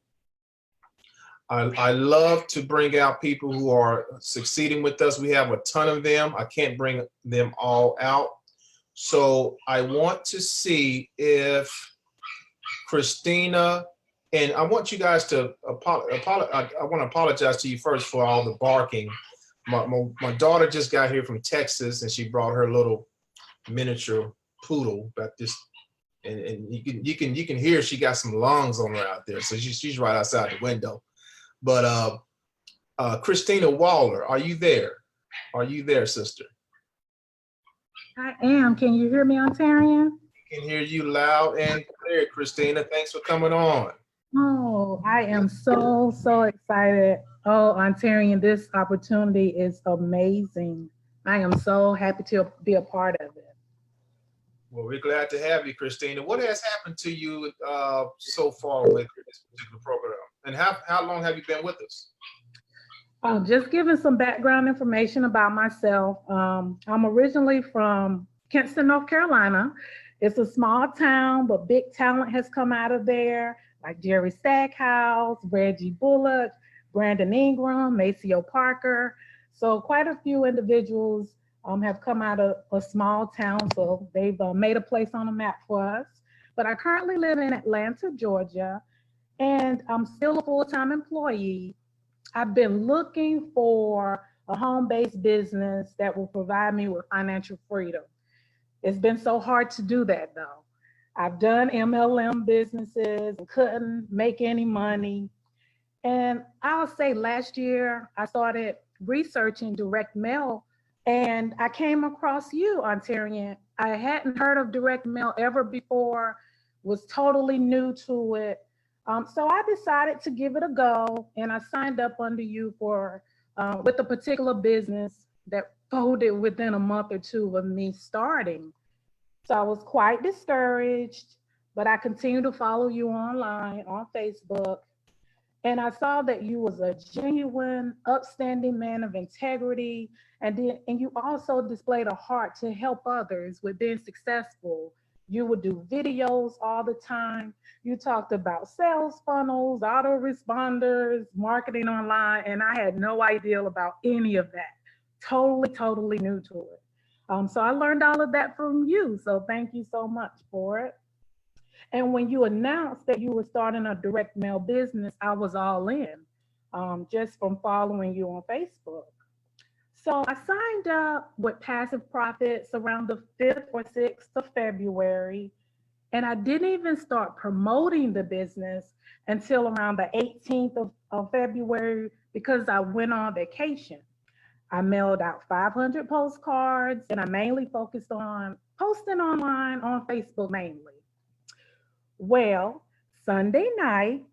A: I love to bring out people who are succeeding with us. We have a ton of them. I can't bring them all out. So I want to see if Christina, and I want you guys to I want to apologize to you first for all the barking. My daughter just got here from Texas, and she brought her little miniature poodle back this, and you can hear she got some lungs on her out there. So she's right outside the window. But Christina Waller, are you there? Are you there, sister?
D: I am. Can you hear me, Ontarian?
A: I can hear you loud and clear, Christina. Thanks for coming on.
D: Oh, I am so excited. Oh, Ontarian, this opportunity is amazing. I am so happy to be a part of it.
A: Well, we're glad to have you, Christina. What has happened to you so far with this particular program? And how long have you been with us?
D: Just giving some background information about myself. I'm originally from Kinston, North Carolina. It's a small town, but big talent has come out of there, like Jerry Stackhouse, Reggie Bullock, Brandon Ingram, Maceo Parker. So quite a few individuals have come out of a small town, so they've made a place on the map for us. But I currently live in Atlanta, Georgia, and I'm still a full-time employee. I've been looking for a home-based business that will provide me with financial freedom. It's been so hard to do that, though. I've done MLM businesses and couldn't make any money. And I'll say last year, I started researching direct mail and I came across you, Ontarian. I hadn't heard of direct mail ever before, was totally new to it. So I decided to give it a go and I signed up under you for with a particular business that folded within a month or two of me starting. So I was quite discouraged, but I continued to follow you online on Facebook. And I saw that you was a genuine, upstanding man of integrity. And you also displayed a heart to help others with being successful. You would do videos all the time. You talked about sales funnels, autoresponders, marketing online, and I had no idea about any of that. Totally new to it. So I learned all of that from you. So thank you so much for it. And when you announced that you were starting a direct mail business, I was all in, just from following you on Facebook. So I signed up with Passive Profits around the 5th or 6th of February. And I didn't even start promoting the business until around the 18th of February because I went on vacation. I mailed out 500 postcards and I mainly focused on posting online on Facebook mainly. Well, Sunday night,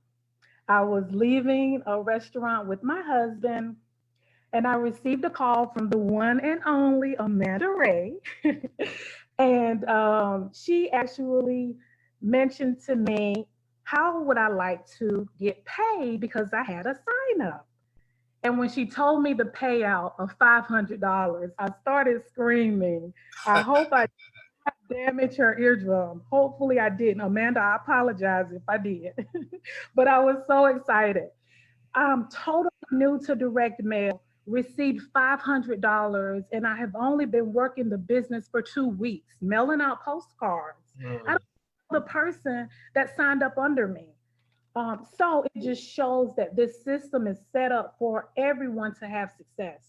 D: I was leaving a restaurant with my husband and I received a call from the one and only Amanda Ray. And she actually mentioned to me, how would I like to get paid because I had a sign up. And when she told me the payout of $500, I started screaming. I hope I damage her eardrum. Hopefully I didn't. Amanda, I apologize if I did. But I was so excited. I'm totally new to direct mail, received $500, and I have only been working the business for 2 weeks, mailing out postcards. I don't know the person that signed up under me. So it just shows that this system is set up for everyone to have success.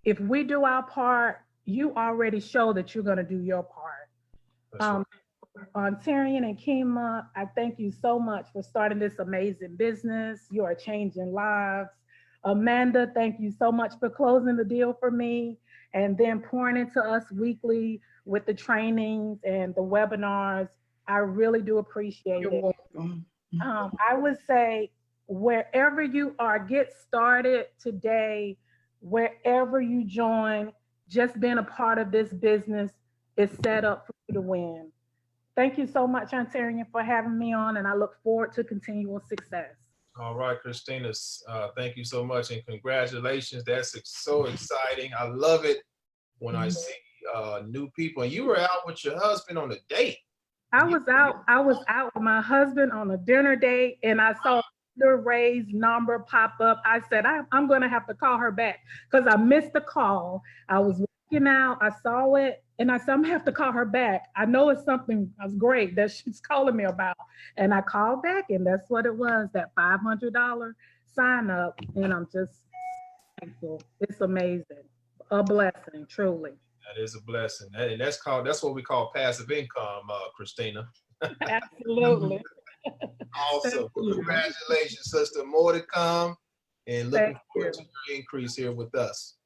D: If we do our part, you already show that you're going to do your part. Ontarian and Kima, I thank you so much for starting this amazing business. You are changing lives. Amanda, thank you so much for closing the deal for me and then pouring into us weekly with the trainings and the webinars. I really do appreciate
B: You're
D: it.
B: welcome.
D: I would say wherever you are, get started today, wherever you join, just being a part of this business is set up for you to win. Thank you so much, Ontarian, for having me on, and I look forward to continual success.
A: All right, Christina, thank you so much and congratulations. That's so exciting. I love it when I see new people. And you were out with your husband on a date.
D: I was out with my husband on a dinner date and I saw the Ray's number pop up. I said, I'm going to have to call her back because I missed the call. I was working out, I saw it, and I said, I'm going to have to call her back. I know it's something that's great that she's calling me about. And I called back, and that's what it was, that $500 sign up. And I'm just thankful. It's amazing. A blessing, truly.
A: That is a blessing. And that's what we call passive income, Christina.
D: Absolutely.
A: Awesome. Congratulations, sister. More to come. And looking forward to your increase here with us.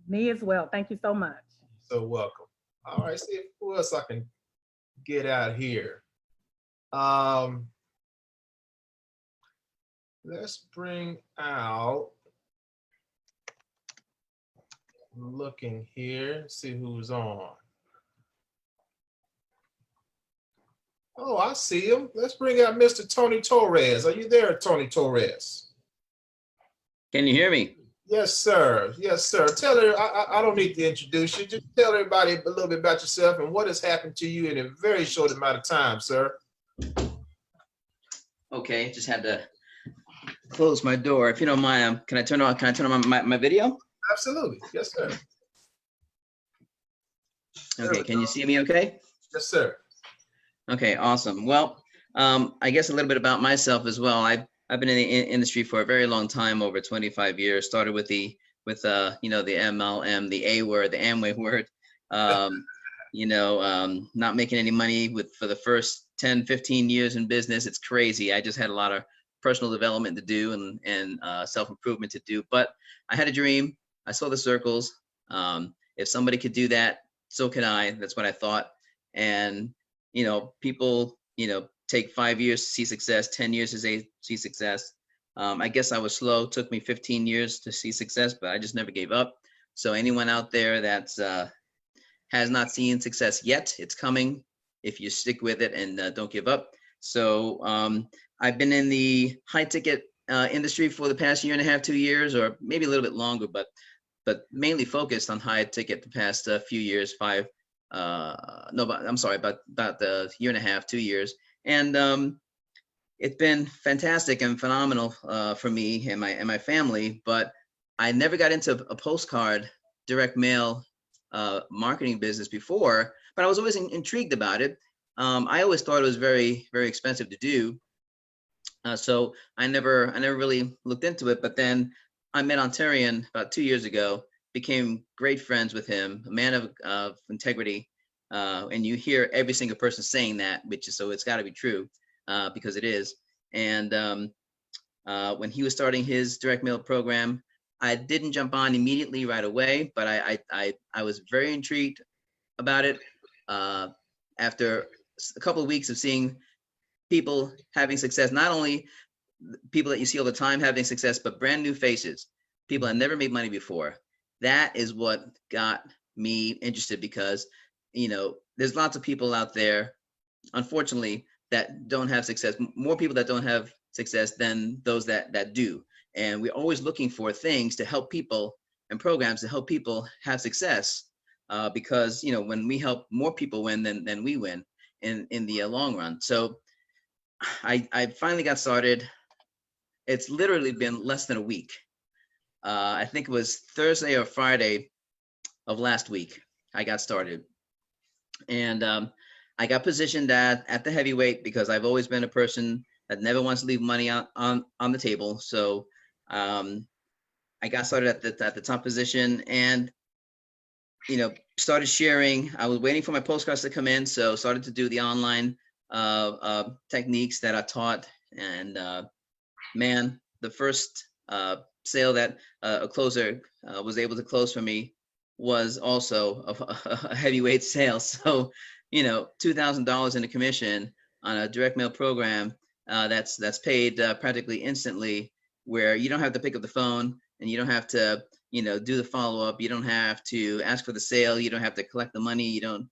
D: Me as well. Thank you so much.
A: So welcome. All right, see who else I can get out here. Let's bring out, looking here, see who's on. Oh, I see him. Let's bring out Mr. Tony Torres. Are you there, Tony Torres?
E: Can you hear me?
A: Yes, sir. Yes, sir. Tell her, I don't need to introduce you. Just tell everybody a little bit about yourself and what has happened to you in a very short amount of time, sir.
E: Okay, just had to close my door. If you don't mind, can I turn on my video?
A: Absolutely. Yes, sir.
E: Okay, can you see me okay?
A: Yes, sir.
E: Okay, awesome. Well, I guess a little bit about myself as well. I've been in the industry for a very long time, over 25 years. Started with the MLM, the A word, the Amway word. not making any money for the first 10, 15 years in business. It's crazy. I just had a lot of personal development to do and self-improvement to do. But I had a dream. I saw the circles. If somebody could do that, so can I. That's what I thought. And, people, take 5 years to see success, 10 years to see success. I guess I was slow. It took me 15 years to see success, but I just never gave up. So anyone out there that's has not seen success yet, it's coming if you stick with it and don't give up. So I've been in the high ticket industry for the past 1.5 to 2 years, or maybe a little bit longer, but mainly focused on high ticket the past few years, about the 1.5 to 2 years. And it's been fantastic and phenomenal for me and my family, but I never got into a postcard direct mail marketing business before, but I was always intrigued about it. I always thought it was very, very expensive to do. So I never really looked into it, but then I met Ontarian about 2 years ago, became great friends with him, a man of integrity. And you hear every single person saying that, so it's gotta be true, because it is. And when he was starting his direct mail program, I didn't jump on immediately right away, but I was very intrigued about it. After a couple of weeks of seeing people having success, not only people that you see all the time having success, but brand new faces, people that never made money before. That is what got me interested, because, there's lots of people out there, unfortunately, that don't have success, more people that don't have success than those that do. And we're always looking for things to help people and programs to help people have success, because, when we help more people win, then we win in the long run. So I finally got started. It's literally been less than a week. I think it was Thursday or Friday of last week I got started. And I got positioned at the heavyweight because I've always been a person that never wants to leave money on the table. So I got started at the top position, and started sharing. I was waiting for my postcards to come in, so started to do the online techniques that I taught. And man, the first sale that a closer was able to close for me was also a heavyweight sale. So $2,000 in a commission on a direct mail program that's paid practically instantly, where you don't have to pick up the phone and you don't have to do the follow-up. You don't have to ask for the sale. You don't have to collect the money. You don't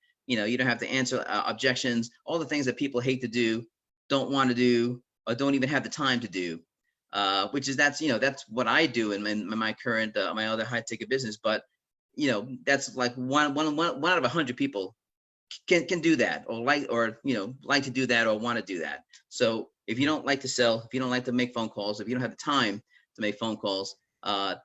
E: have to answer objections, all the things that people hate to do, don't want to do, or don't even have the time to do, that's what I do in my current my other high ticket business. But that's like one out of 100 people can do that, or like to do that, or want to do that. So if you don't like to sell, if you don't like to make phone calls, if you don't have the time to make phone calls,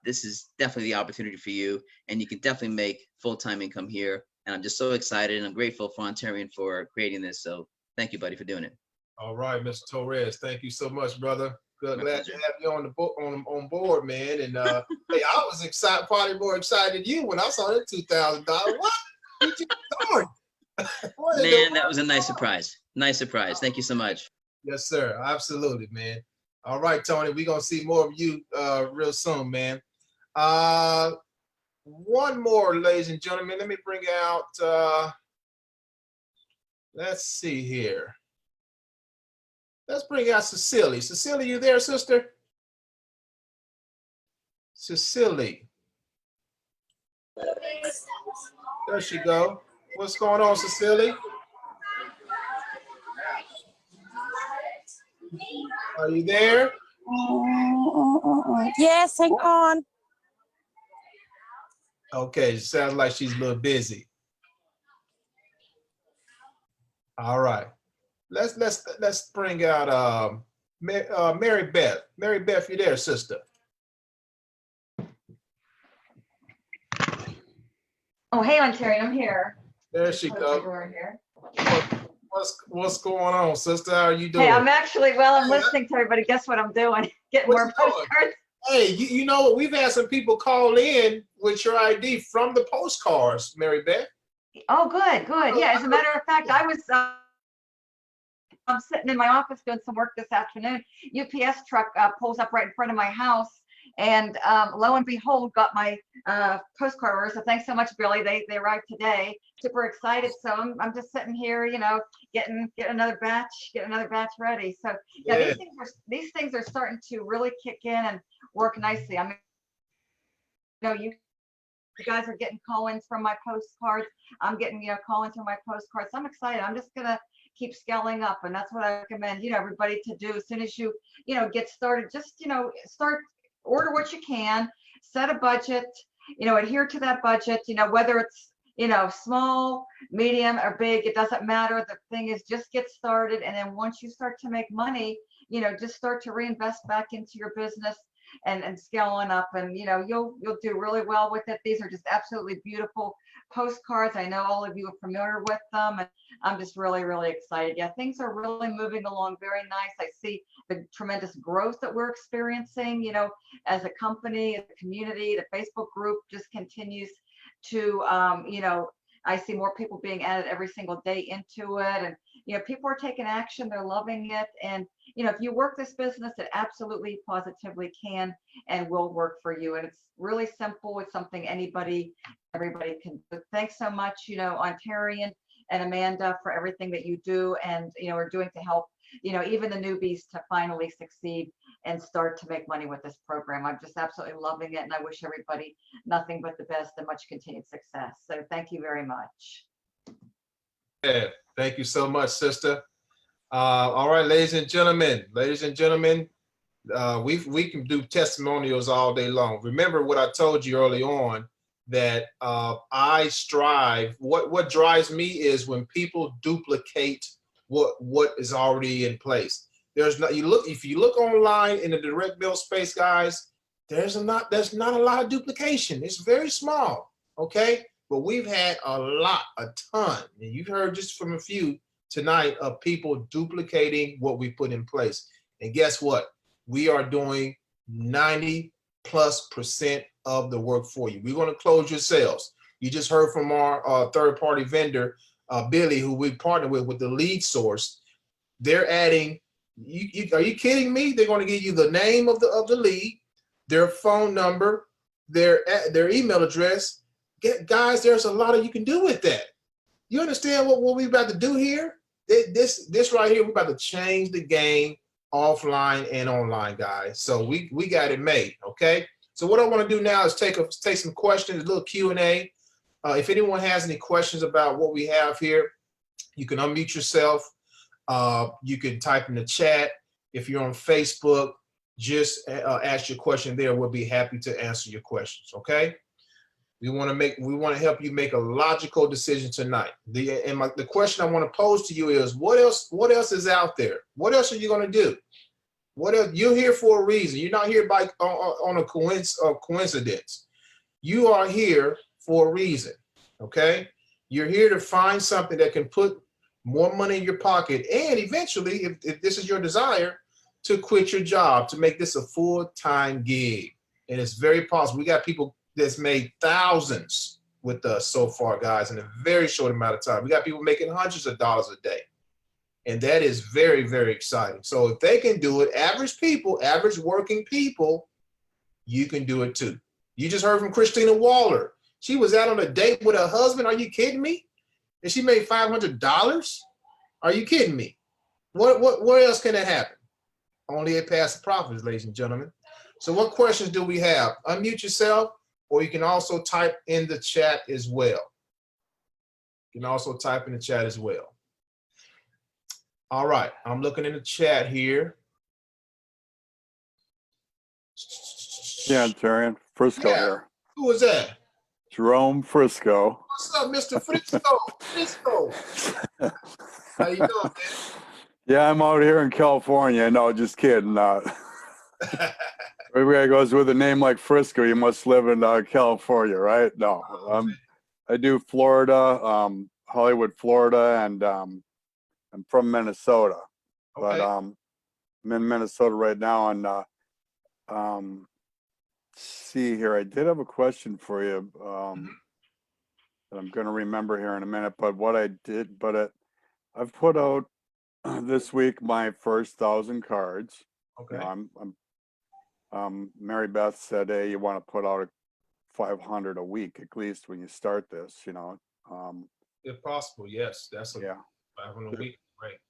E: this is definitely the opportunity for you, and you can definitely make full-time income here. And I'm just so excited, and I'm grateful for Ontarian for creating this. So thank you, buddy, for doing it.
A: All right, Mr. Torres, thank you so much, brother. Good,
E: My
A: glad
E: pleasure.
A: to have you on board, man. And hey, I was excited, probably more excited than you when I saw that $2,000. What? You just started.
E: Man, that was a nice surprise. Nice surprise. Thank you so much.
A: Yes, sir. Absolutely, man. All right, Tony, we're gonna see more of you real soon, man. One more, ladies and gentlemen. Let me bring out. Let's see here. Let's bring out Cecilia. Cecilia, you there, sister? Cecilia. There she go. What's going on, Cecilia? Are you there?
F: Yes, hang on.
A: Okay, sounds like she's a little busy. All right. Let's bring out Mary Beth. Mary Beth, you there, sister?
G: Oh, hey, Ontario, I'm here.
A: There she
G: Close
A: goes.
G: the door here.
A: What's going on, sister? How are you doing?
G: Hey, I'm listening to everybody. Guess what I'm doing? Getting
A: What
G: more
A: you doing?
G: postcards.
A: Hey, you know what? We've had some people call in with your ID from the postcards, Mary Beth.
G: Oh, good, good. Yeah, as a matter of fact, I'm sitting in my office doing some work this afternoon. UPS truck pulls up right in front of my house, and lo and behold, got my postcard order. So thanks so much, Billy. They arrived today. Super excited. So I'm just sitting here, you know, getting another batch ready. So yeah,
A: Yeah.
G: these things are starting to really kick in and work nicely. I mean, you know, you guys are getting call-ins from my postcards. I'm getting, you know, call-ins from my postcards. So I'm excited. I'm just gonna keep scaling up, and that's what I recommend, you know, everybody to do. As soon as you know, get started, just, you know, order what you can, set a budget, you know, adhere to that budget, you know, whether it's, you know, small, medium, or big, it doesn't matter. The thing is, just get started, and then once you start to make money, you know, just start to reinvest back into your business and scaling up, and you know, you'll do really well with it. These are just absolutely beautiful postcards. I know all of you are familiar with them, and I'm just really excited. Yeah, things are really moving along very nice. I see the tremendous growth that we're experiencing, you know, as a company, as a community. The Facebook group just continues to, you know, I see more people being added every single day into it, and you know, people are taking action. They're loving it, and you know, if you work this business, it absolutely positively can and will work for you. And it's really simple. It's something everybody can do. Thanks so much, you know, Ontarian and Amanda, for everything that you do and, you know, are doing to help, you know, even the newbies to finally succeed and start to make money with this program. I'm just absolutely loving it, and I wish everybody nothing but the best and much continued success. So thank you very much.
A: Yeah, thank you so much, sister. All right, ladies and gentlemen, we can do testimonials all day long. Remember what I told you early on, that I strive. What drives me is when people duplicate what is already in place. There's not, if you look online in the direct bill space, guys, there's not a lot of duplication. It's very small, okay? But we've had a ton, and you've heard just from a few tonight of people duplicating what we put in place. And guess what? We are doing 90+% of the work for you. We're going to close your sales. You just heard from our third-party vendor, Billy, who we partner with the lead source. They're adding, are you kidding me? They're going to give you the name of the lead, their phone number, their email address. Guys, there's a lot you can do with that. You understand what we're about to do here? This right here, we're about to change the game offline and online, guys. So we got it made, okay? So what I want to do now is take some questions, a little Q&A. If anyone has any questions about what we have here, you can unmute yourself. You can type in the chat. If you're on Facebook, just ask your question there. We'll be happy to answer your questions, okay? We want to help you make a logical decision tonight. The question I want to pose to you is, what else is out there? What else are you going to do? What else? You're here for a reason. You're not here on a coincidence. You are here for a reason, okay? You're here to find something that can put more money in your pocket, and eventually, if this is your desire, to quit your job, to make this a full-time gig. And it's very possible. We got people that's made thousands with us so far, guys, in a very short amount of time. We got people making hundreds of dollars a day. And that is very, very exciting. So if they can do it, average working people, you can do it too. You just heard from Christina Waller. She was out on a date with her husband. Are you kidding me? And she made $500? Are you kidding me? What else can it happen? Only at past profits, ladies and gentlemen. So what questions do we have? Unmute yourself, or you can also type in the chat as well. You can also type in the chat as well. All right, I'm looking in the chat here.
F: Yeah, Jerry, Frisco here.
A: Who was that?
F: Jerome Frisco.
A: What's up, Mr. Frisco? Frisco. How you doing, man?
F: Yeah, I'm out here in California. No, just kidding. Everybody goes with a name like Frisco, you must live in California, right? No, I do Florida, Hollywood, Florida, and I'm from Minnesota.
A: Okay.
F: But I'm in Minnesota right now, and see here, I did have a question for you. that I'm going to remember here in a minute. But what I did, I've put out this week my first 1,000 cards. You
A: Okay.
F: know, Mary Beth said, hey, you want to put out 500 a week at least when you start this, you know.
A: If possible, yes. That's a
F: Yeah.
A: 500 a week. Right.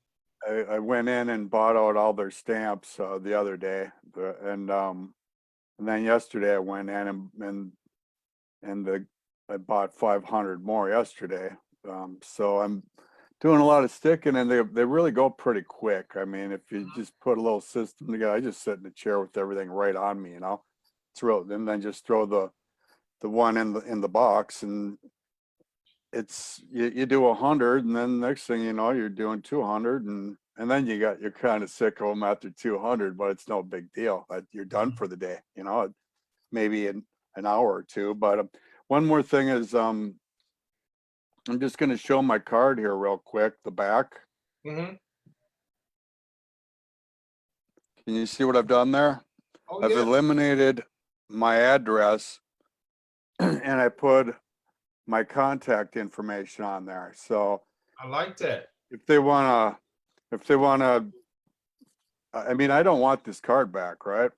F: I went in and bought out all their stamps the other day, and then yesterday I went in and I bought 500 more yesterday. So I'm doing a lot of sticking, and they really go pretty quick. I mean, if you just put a little system together, I just sit in the chair with everything right on me, you know. It's real, and then just throw the one in the box, and it's you do 100, and then next thing you know, you're doing 200, and then you're kind of sick of them after 200, but it's no big deal. You're done for the day, you know, maybe in an hour or two. But one more thing is, I'm just going to show my card here real quick, the back.
A: Mm-hmm.
F: Can you see what I've done there?
A: Oh,
F: I've
A: yeah.
F: eliminated my address and I put my contact information on there. So
A: I like that.
F: if they wanna, I mean, I don't want this card back, right?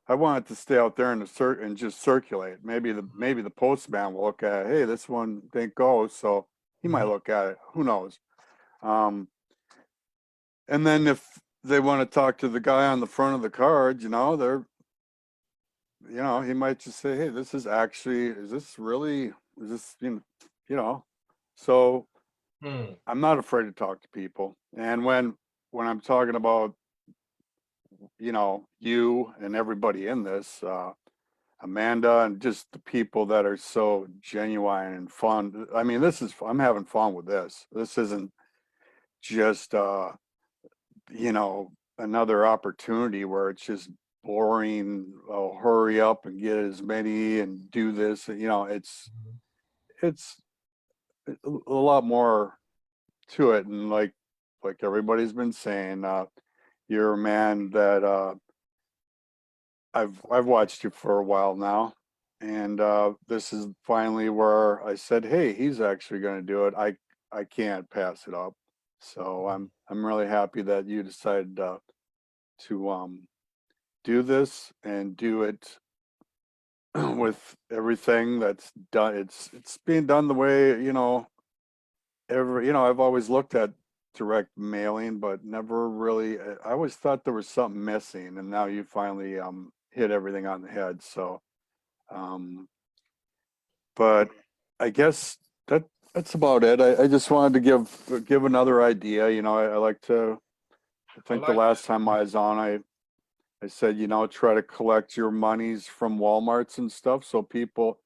F: I want it to stay out there in the and just circulate. Maybe the postman will look at it. Hey, this one didn't go, so he might look at it. Who knows? And then if they want to talk to the guy on the front of the card, you know, he might just say, hey, is this really, you know, so I'm not afraid to talk to people. And when I'm talking about, you know, you and everybody in this, Amanda, and just the people that are so genuine and fun. I mean, I'm having fun with this. This isn't just, you know, another opportunity where it's just boring. Oh, hurry up and get as many and do this. You know, it's a lot more to it. And like everybody's been saying, you're a man that I've watched you for a while now, and this is finally where I said, hey, he's actually going to do it. I can't pass it up. So I'm really happy that you decided to do this and do it with everything that's done. It's being done the way, you know, I've always looked at direct mailing, but never really, I always thought there was something missing, and now you finally hit everything on the head. So but I guess that's about it. I just wanted to give another idea. You know, I like to, I think the last time I was on, I said, you know, try to collect your monies from Walmarts and stuff, so people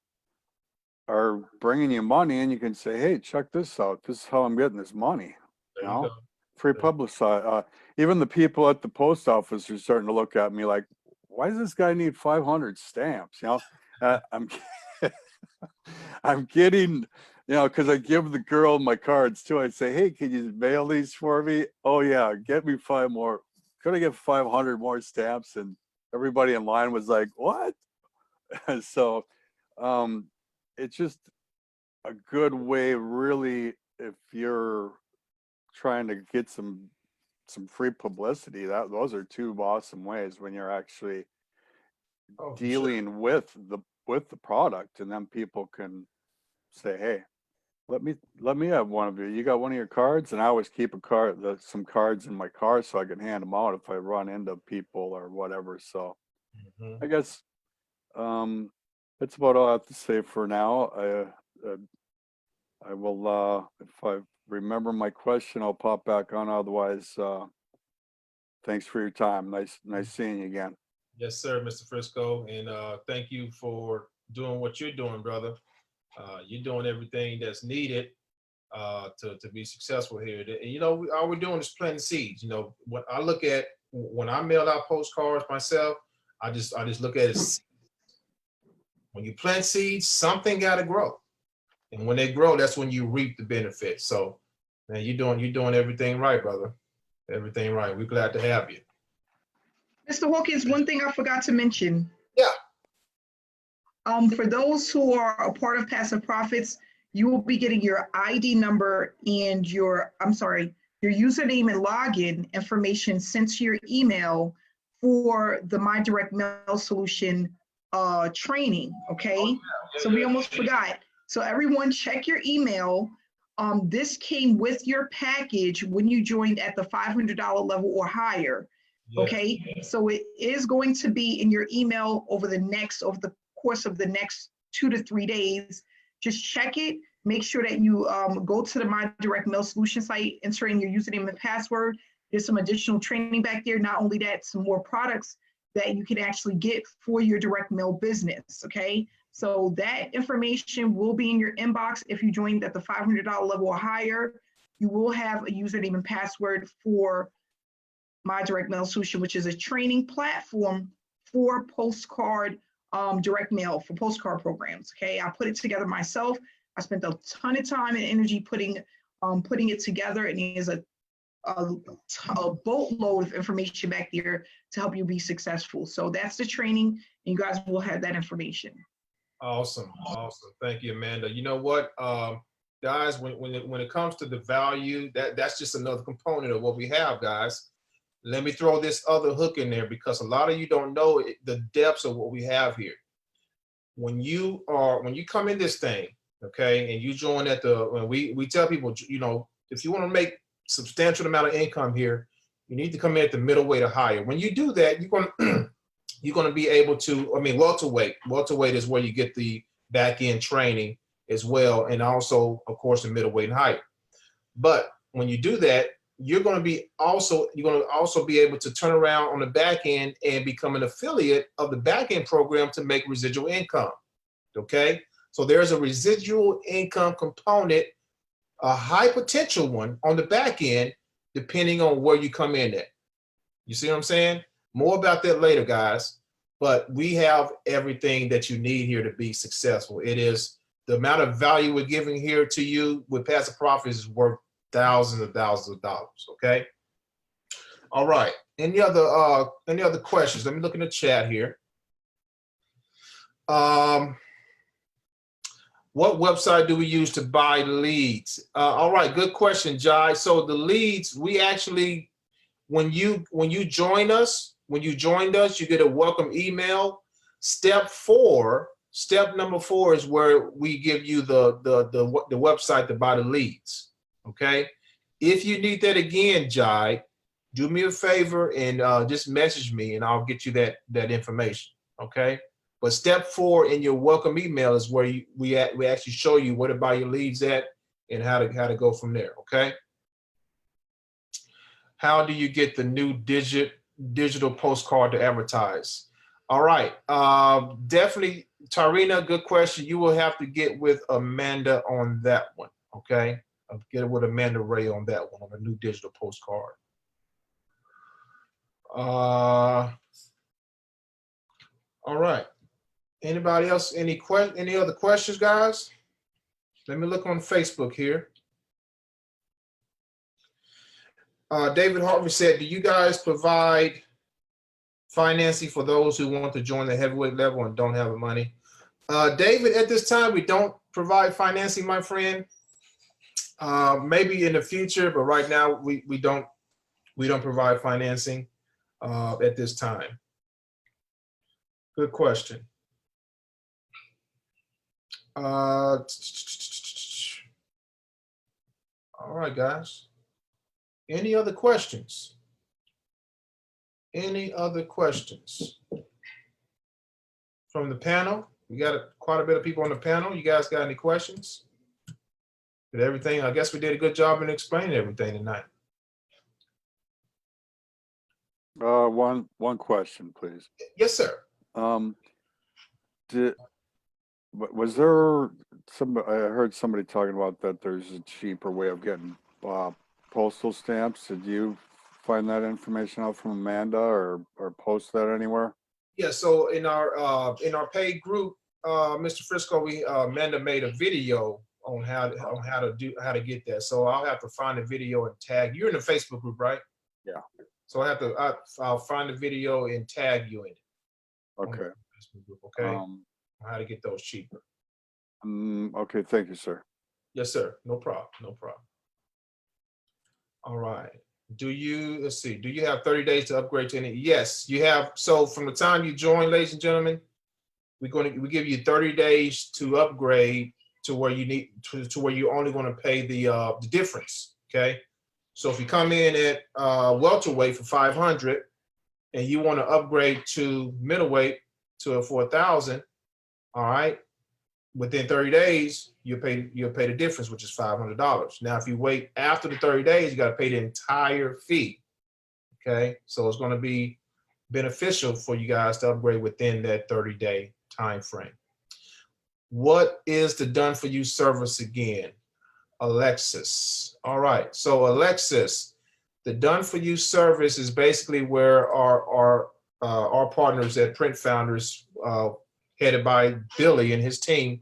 F: are bringing you money and you can say, hey, check this out. This is how I'm getting this money.
A: There
F: You
A: you
F: know,
A: go.
F: free publicized. Even the people at the post office are starting to look at me like, why does this guy need 500 stamps? You know, I'm getting, you know, because I give the girl my cards too. I say, hey, can you mail these for me? Oh yeah, get me 5 more. Could I get 500 more stamps? And everybody in line was like, what? So it's just a good way, really, if you're trying to get some free publicity. Those are 2 awesome ways when you're actually
A: Oh, for sure.
F: dealing with the product, and then people can say, hey, let me have one of you. You got one of your cards? And I always keep some cards in my car so I can hand them out if I run into people or whatever. So I guess that's about all I have to say for now. I will, if I remember my question, I'll pop back on. Otherwise, thanks for your time. Nice seeing you again.
A: Yes, sir, Mr. Frisco. And thank you for doing what you're doing, brother. You're doing everything that's needed to be successful here. And, you know, all we're doing is planting seeds. You know, when I mail out postcards myself, I just look at it. When you plant seeds, something got to grow. And when they grow, that's when you reap the benefits. So, man, you're doing everything right, brother. Everything right. We're glad to have you.
B: Mr. Hawkins, one thing I forgot to mention.
A: Yeah.
B: For those who are a part of Passive Profits, you will be getting your ID number and your username and login information sent to your email for the My Direct Mail Solution training, okay? So we almost forgot. So everyone check your email. This came with your package when you joined at the $500 level or higher, okay? So it is going to be in your email over the course of the next 2 to 3 days. Just check it. Make sure that you go to the My Direct Mail Solution site, enter in your username and password. There's some additional training back there. Not only that, some more products that you can actually get for your direct mail business, okay? So that information will be in your inbox. If you joined at the $500 level or higher, you will have a username and password for My Direct Mail Solution, which is a training platform for postcard direct mail, for postcard programs, okay? I put it together myself. I spent a ton of time and energy putting it together, and there's a boatload of information back there to help you be successful. So that's the training, and you guys will have that information.
A: Awesome. Thank you, Amanda. You know what, guys, when it comes to the value, that's just another component of what we have, guys. Let me throw this other hook in there, because a lot of you don't know the depths of what we have here. When you come in this thing, okay, and you join when we tell people, you know, if you want to make substantial amount of income here, you need to come in at the middleweight or higher. When you do that, you're going to be able to, I mean, welterweight is where you get the back end training as well, and also, of course, the middleweight and higher. But when you do that, you're going to also be able to turn around on the back end and become an affiliate of the back end program to make residual income. Okay, so there's a residual income component, a high potential one on the back end, depending on where you come in at. You see what I'm saying? More about that later, guys. But we have everything that you need here to be successful. It is the amount of value we're giving here to you with Passive Profits is worth thousands of dollars. Okay. All right. Any other questions? Let me look in the chat here. What website do we use to buy leads? All right, good question, Jai. So the leads, we actually, when you joined us, you get a welcome email. Step number 4 is where we give you the website to buy the leads. Okay. If you need that again, Jai, do me a favor and just message me, and I'll get you that information. Okay. But step 4 in your welcome email is where we actually show you where to buy your leads at and how to go from there. Okay. How do you get the new digital postcard to advertise? All right. Definitely, Tarina, good question. You will have to get with Amanda on that one. Okay. I'll get with Amanda Ray on that one, on the new digital postcard. All right. Anybody else? Any other questions, guys? Let me look on Facebook here. David Harvey said, do you guys provide financing for those who want to join the heavyweight level and don't have the money? David, at this time, we don't provide financing, my friend. Maybe in the future, but right now we don't provide financing at this time. Good question. All right, guys. Any other questions? Any other questions from the panel? We got quite a bit of people on the panel. You guys got any questions? Did everything? I guess we did a good job in explaining everything tonight.
F: One question, please.
A: Yes, sir.
F: Was there I heard somebody talking about that there's a cheaper way of getting postal stamps. Did you find that information out from Amanda or post that anywhere?
A: Yeah, so in our paid group, Mr. Frisco, Amanda made a video on how to get that. So I'll have to find the video and tag you in the Facebook group, right?
F: Yeah.
A: So I'll find the video and tag you in it.
F: Okay.
A: Facebook group, okay. How to get those cheaper.
F: Okay, thank you, sir.
A: Yes, sir. No problem. No problem. All right. Let's see, do you have 30 days to upgrade to any? Yes, you have. So from the time you join, ladies and gentlemen, we give you 30 days to upgrade to where you need to where you're only going to pay the difference. Okay. So if you come in at welterweight for 500 and you want to upgrade to middleweight for 1,000, all right, within 30 days, you'll pay the difference, which is $500. Now, if you wait after the 30 days, you got to pay the entire fee. Okay, so it's going to be beneficial for you guys to upgrade within that 30-day time frame. What is the done for you service again? Alexis. All right, so Alexis, the done for you service is basically where our partners at Print Founders, headed by Billy and his team,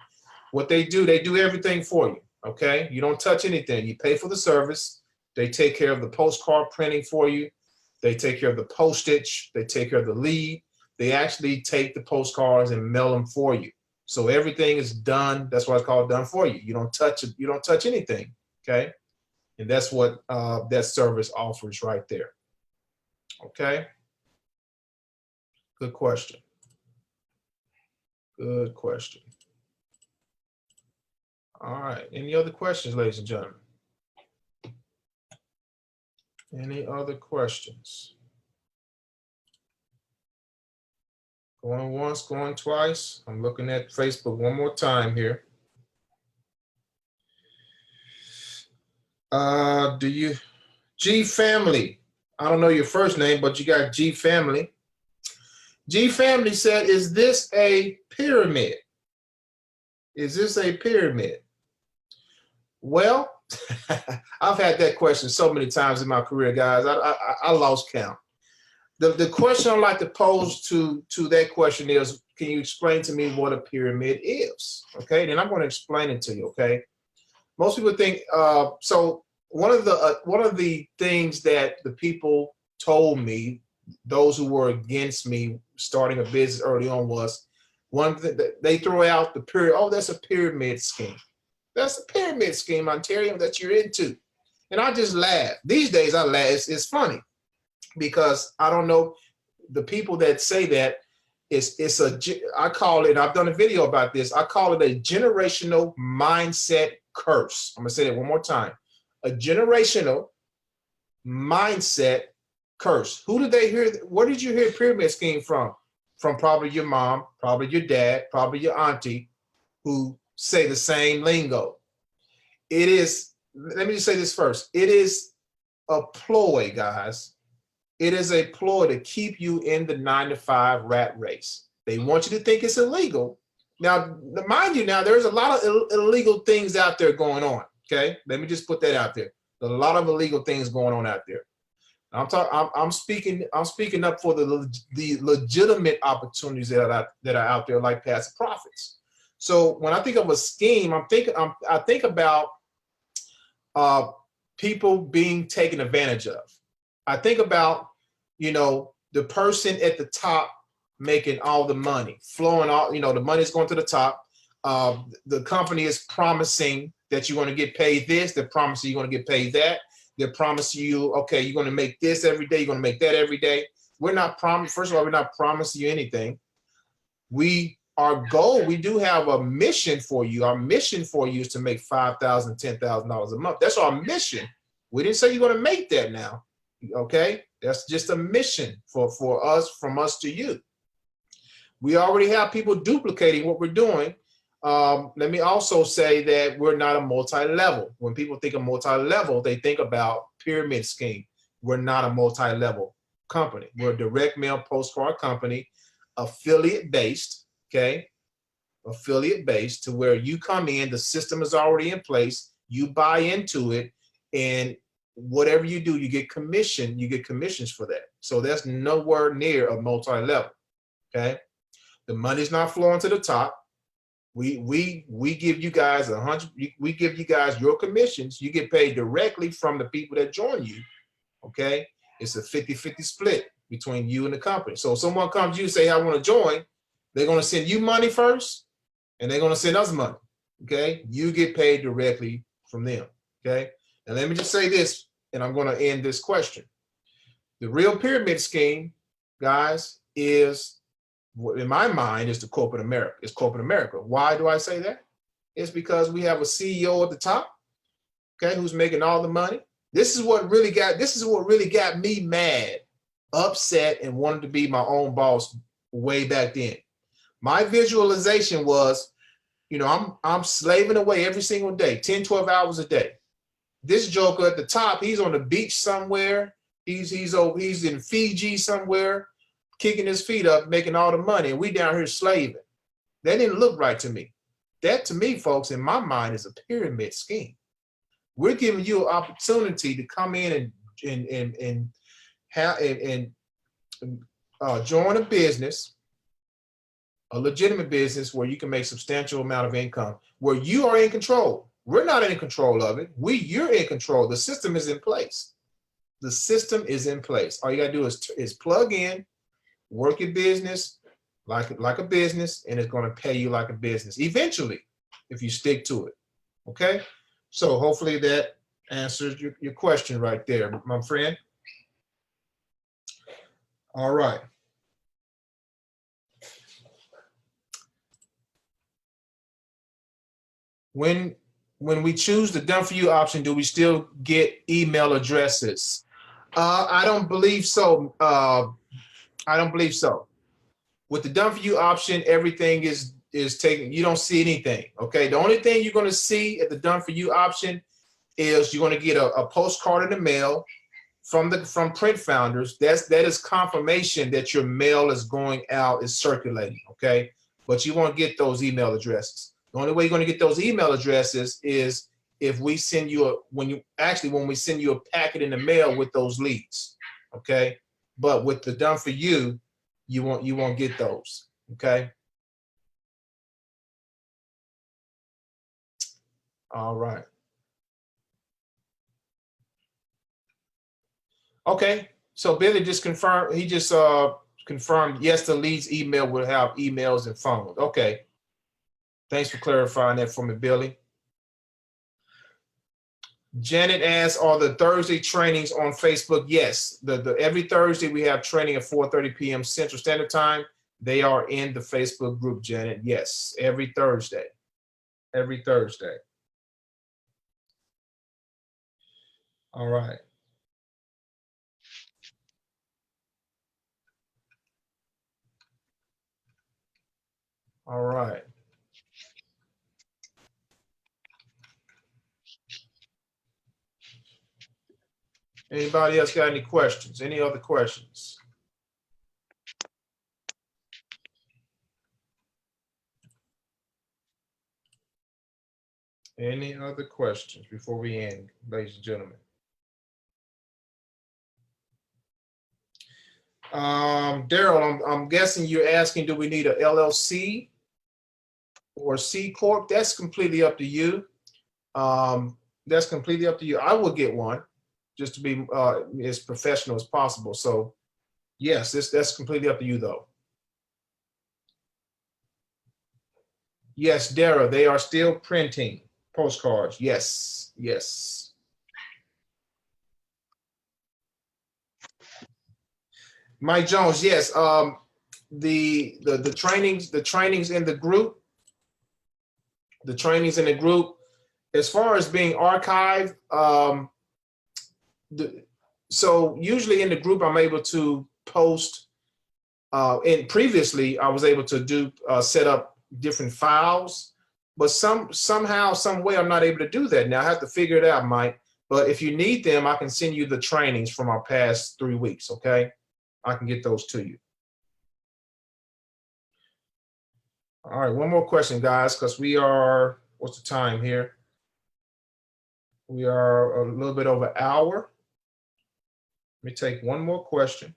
A: what they do everything for you. Okay, you don't touch anything. You pay for the service. They take care of the postcard printing for you. They take care of the postage. They take care of the lead. They actually take the postcards and mail them for you. So everything is done. That's why it's called done for you. You don't touch it. You don't touch anything. Okay, and that's what that service offers right there. Okay. Good question. Good question. All right. Any other questions, ladies and gentlemen? Any other questions? Going once, going twice. I'm looking at Facebook one more time here. G Family. I don't know your first name, but you got G Family. G Family said, is this a pyramid? Is this a pyramid? Well, I've had that question so many times in my career, guys. I lost count. The question I'd like to pose to that question is, can you explain to me what a pyramid is? Okay, then I'm going to explain it to you. Okay, most people think so. One of the things that the people told me, those who were against me starting a business early on, was one thing that they throw out the pyramid. Oh, that's a pyramid scheme. That's a pyramid scheme, Ontario, that you're into. And I just laugh. These days I laugh. It's funny because I don't know, the people that say that, I call it, I've done a video about this, I call it a generational mindset curse. I'm gonna say that one more time. A generational mindset curse. Who did they hear? Where did you hear pyramid scheme from? From probably your mom, probably your dad, probably your auntie, who say the same lingo. It is, let me just say this first. It is a ploy, guys. It is a ploy to keep you in the 9-to-5 rat race. They want you to think it's illegal. Now, mind you, now there's a lot of illegal things out there going on. Okay, let me just put that out there. There's a lot of illegal things going on out there. I'm speaking up for the legitimate opportunities that are out there, like passive profits. So when I think of a scheme, I think about people being taken advantage of. I think about, the person at the top making all the money, flowing all, the money is going to the top. The company is promising that you're going to get paid this. They're promising you're going to get paid that. They're promising you, okay, you're going to make this every day. You're going to make that every day. We're not first of all, we're not promising you anything. Our goal, we do have a mission for you. Our mission for you is to make $5,000, $10,000 a month. That's our mission. We didn't say you're going to make that now. Okay, that's just a mission for us, from us to you. We already have people duplicating what we're doing. Let me also say that we're not a multi-level. When people think of multi-level, they think about pyramid scheme. We're not a multi-level company. We're a direct mail postcard company, affiliate based. Okay, affiliate based, to where you come in, the system is already in place, you buy into it, and whatever you do, you get commission. You get commissions for that. So that's nowhere near a multi-level. Okay, the money's not flowing to the top. We give you guys we give you guys your commissions. You get paid directly from the people that join you. Okay, it's a 50-50 split between you and the company. So if someone comes to you and say, I want to join, they're going to send you money first, and they're going to send us money. Okay, you get paid directly from them. Okay, and let me just say this, and I'm going to end this question. The real pyramid scheme, guys, is, in my mind, is the corporate America. It's corporate America. Why do I say that? It's because we have a CEO at the top, okay, who's making all the money. This is what really got me mad, upset, and wanted to be my own boss way back then. My visualization was, you know, I'm slaving away every single day, 10, 12 hours a day. This joker at the top, he's on the beach somewhere. He's in Fiji somewhere, kicking his feet up, making all the money, and we down here slaving. That didn't look right to me. That, to me, folks, in my mind, is a pyramid scheme. We're giving you an opportunity to come in and join a business, a legitimate business where you can make substantial amount of income, where you are in control. We're not in control of it. You're in control. The system is in place. The system is in place. All you gotta do is plug in, work your business like a business, and it's gonna pay you like a business eventually if you stick to it. Okay? So hopefully that answers your question right there, my friend. All right. When we choose the done for you option, do we still get email addresses? I don't believe so. I don't believe so. With the done for you option, everything is taken. You don't see anything. Okay. The only thing you're going to see at the done for you option is you're going to get a postcard in the mail from Print Founders. That is confirmation that your mail is going out, is circulating. Okay. But you won't get those email addresses. The only way you're going to get those email addresses is if we send you when we send you a packet in the mail with those leads. Okay. But with the done for you, you won't get those. Okay. All right. Okay. So Billy just confirmed, he just confirmed, yes, the leads email will have emails and phones. Okay. Thanks for clarifying that for me, Billy. Janet asks, are the Thursday trainings on Facebook? Yes, every Thursday we have training at 4:30 p.m. Central Standard Time. They are in the Facebook group, Janet. Yes, every Thursday. Every Thursday. All right. All right. Anybody else got any questions? Any other questions? Any other questions before we end, ladies and gentlemen? Daryl, I'm guessing you're asking, do we need a LLC or C Corp? That's completely up to you. That's completely up to you. I will get one just to be as professional as possible. So yes, that's completely up to you though. Yes, Dara, they are still printing postcards. Yes, yes. Mike Jones, yes. The trainings in the group, as far as being archived, so usually in the group I'm able to post, and previously I was able to set up different files, but somehow, some way I'm not able to do that now. I have to figure it out, Mike. But if you need them, I can send you the trainings from our past 3 weeks, okay? I can get those to you. All right, one more question, guys, because we are, what's the time here? We are a little bit over an hour. Let me take one more question.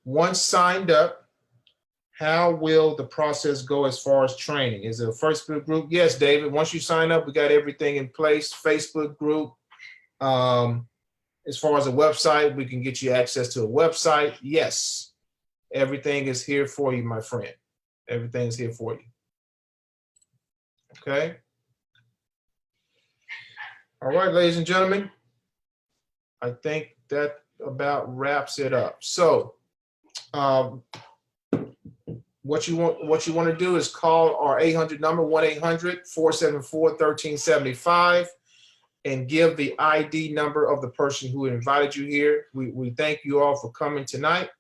A: Once signed up, how will the process go as far as training? Is it a Facebook group? Yes, David. Once you sign up, we got everything in place. Facebook group. As far as a website, we can get you access to a website. Yes, everything is here for you, my friend. Everything's here for you. Okay. All right, ladies and gentlemen, I think that about wraps it up. So what you want to do is call our 800 number, 1-800-474-1375, and give the ID number of the person who invited you here. We thank you all for coming tonight.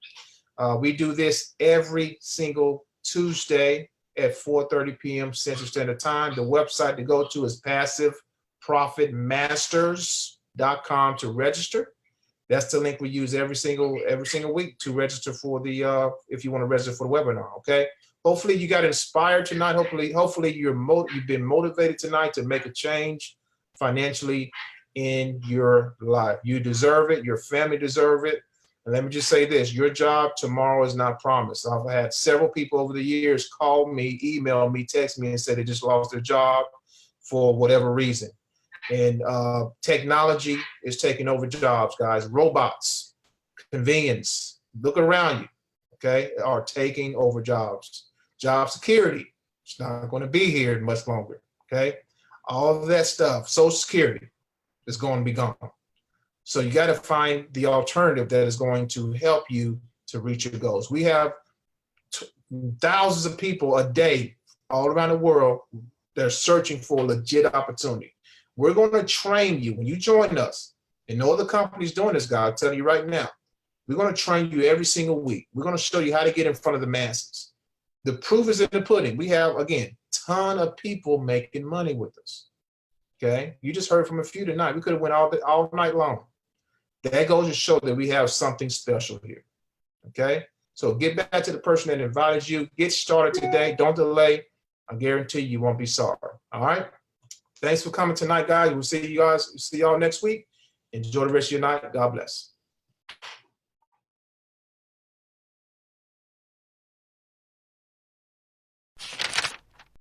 A: We do this every single Tuesday at 4:30 p.m. Central Standard Time. The website to go to is passiveprofitmasters.com to register. That's the link we use every single week to register for the if you want to register for the webinar. Okay. Hopefully you got inspired tonight. Hopefully you've been motivated tonight to make a change financially in your life. You deserve it. Your family deserve it. And let me just say this: your job tomorrow is not promised. I've had several people over the years call me, email me, text me, and say they just lost their job for whatever reason. And technology is taking over jobs, guys. Robots, convenience, look around you, okay, are taking over jobs. Job security, it's not going to be here much longer, okay? All of that stuff, Social Security is going to be gone. So you got to find the alternative that is going to help you to reach your goals. We have thousands of people a day all around the world that are searching for a legit opportunity. We're going to train you when you join us, and no other company's doing this, guys. I'll tell you right now. We're going to train you every single week. We're going to show you how to get in front of the masses. The proof is in the pudding. We have, again, ton of people making money with us. Okay, you just heard from a few tonight. We could have went all night long. That goes to show that we have something special here. Okay, so get back to the person that invited you. Get started today. Don't delay. I guarantee you won't be sorry. All right. Thanks for coming tonight, guys. We'll see you guys. See y'all next week. Enjoy the rest of your night. God bless.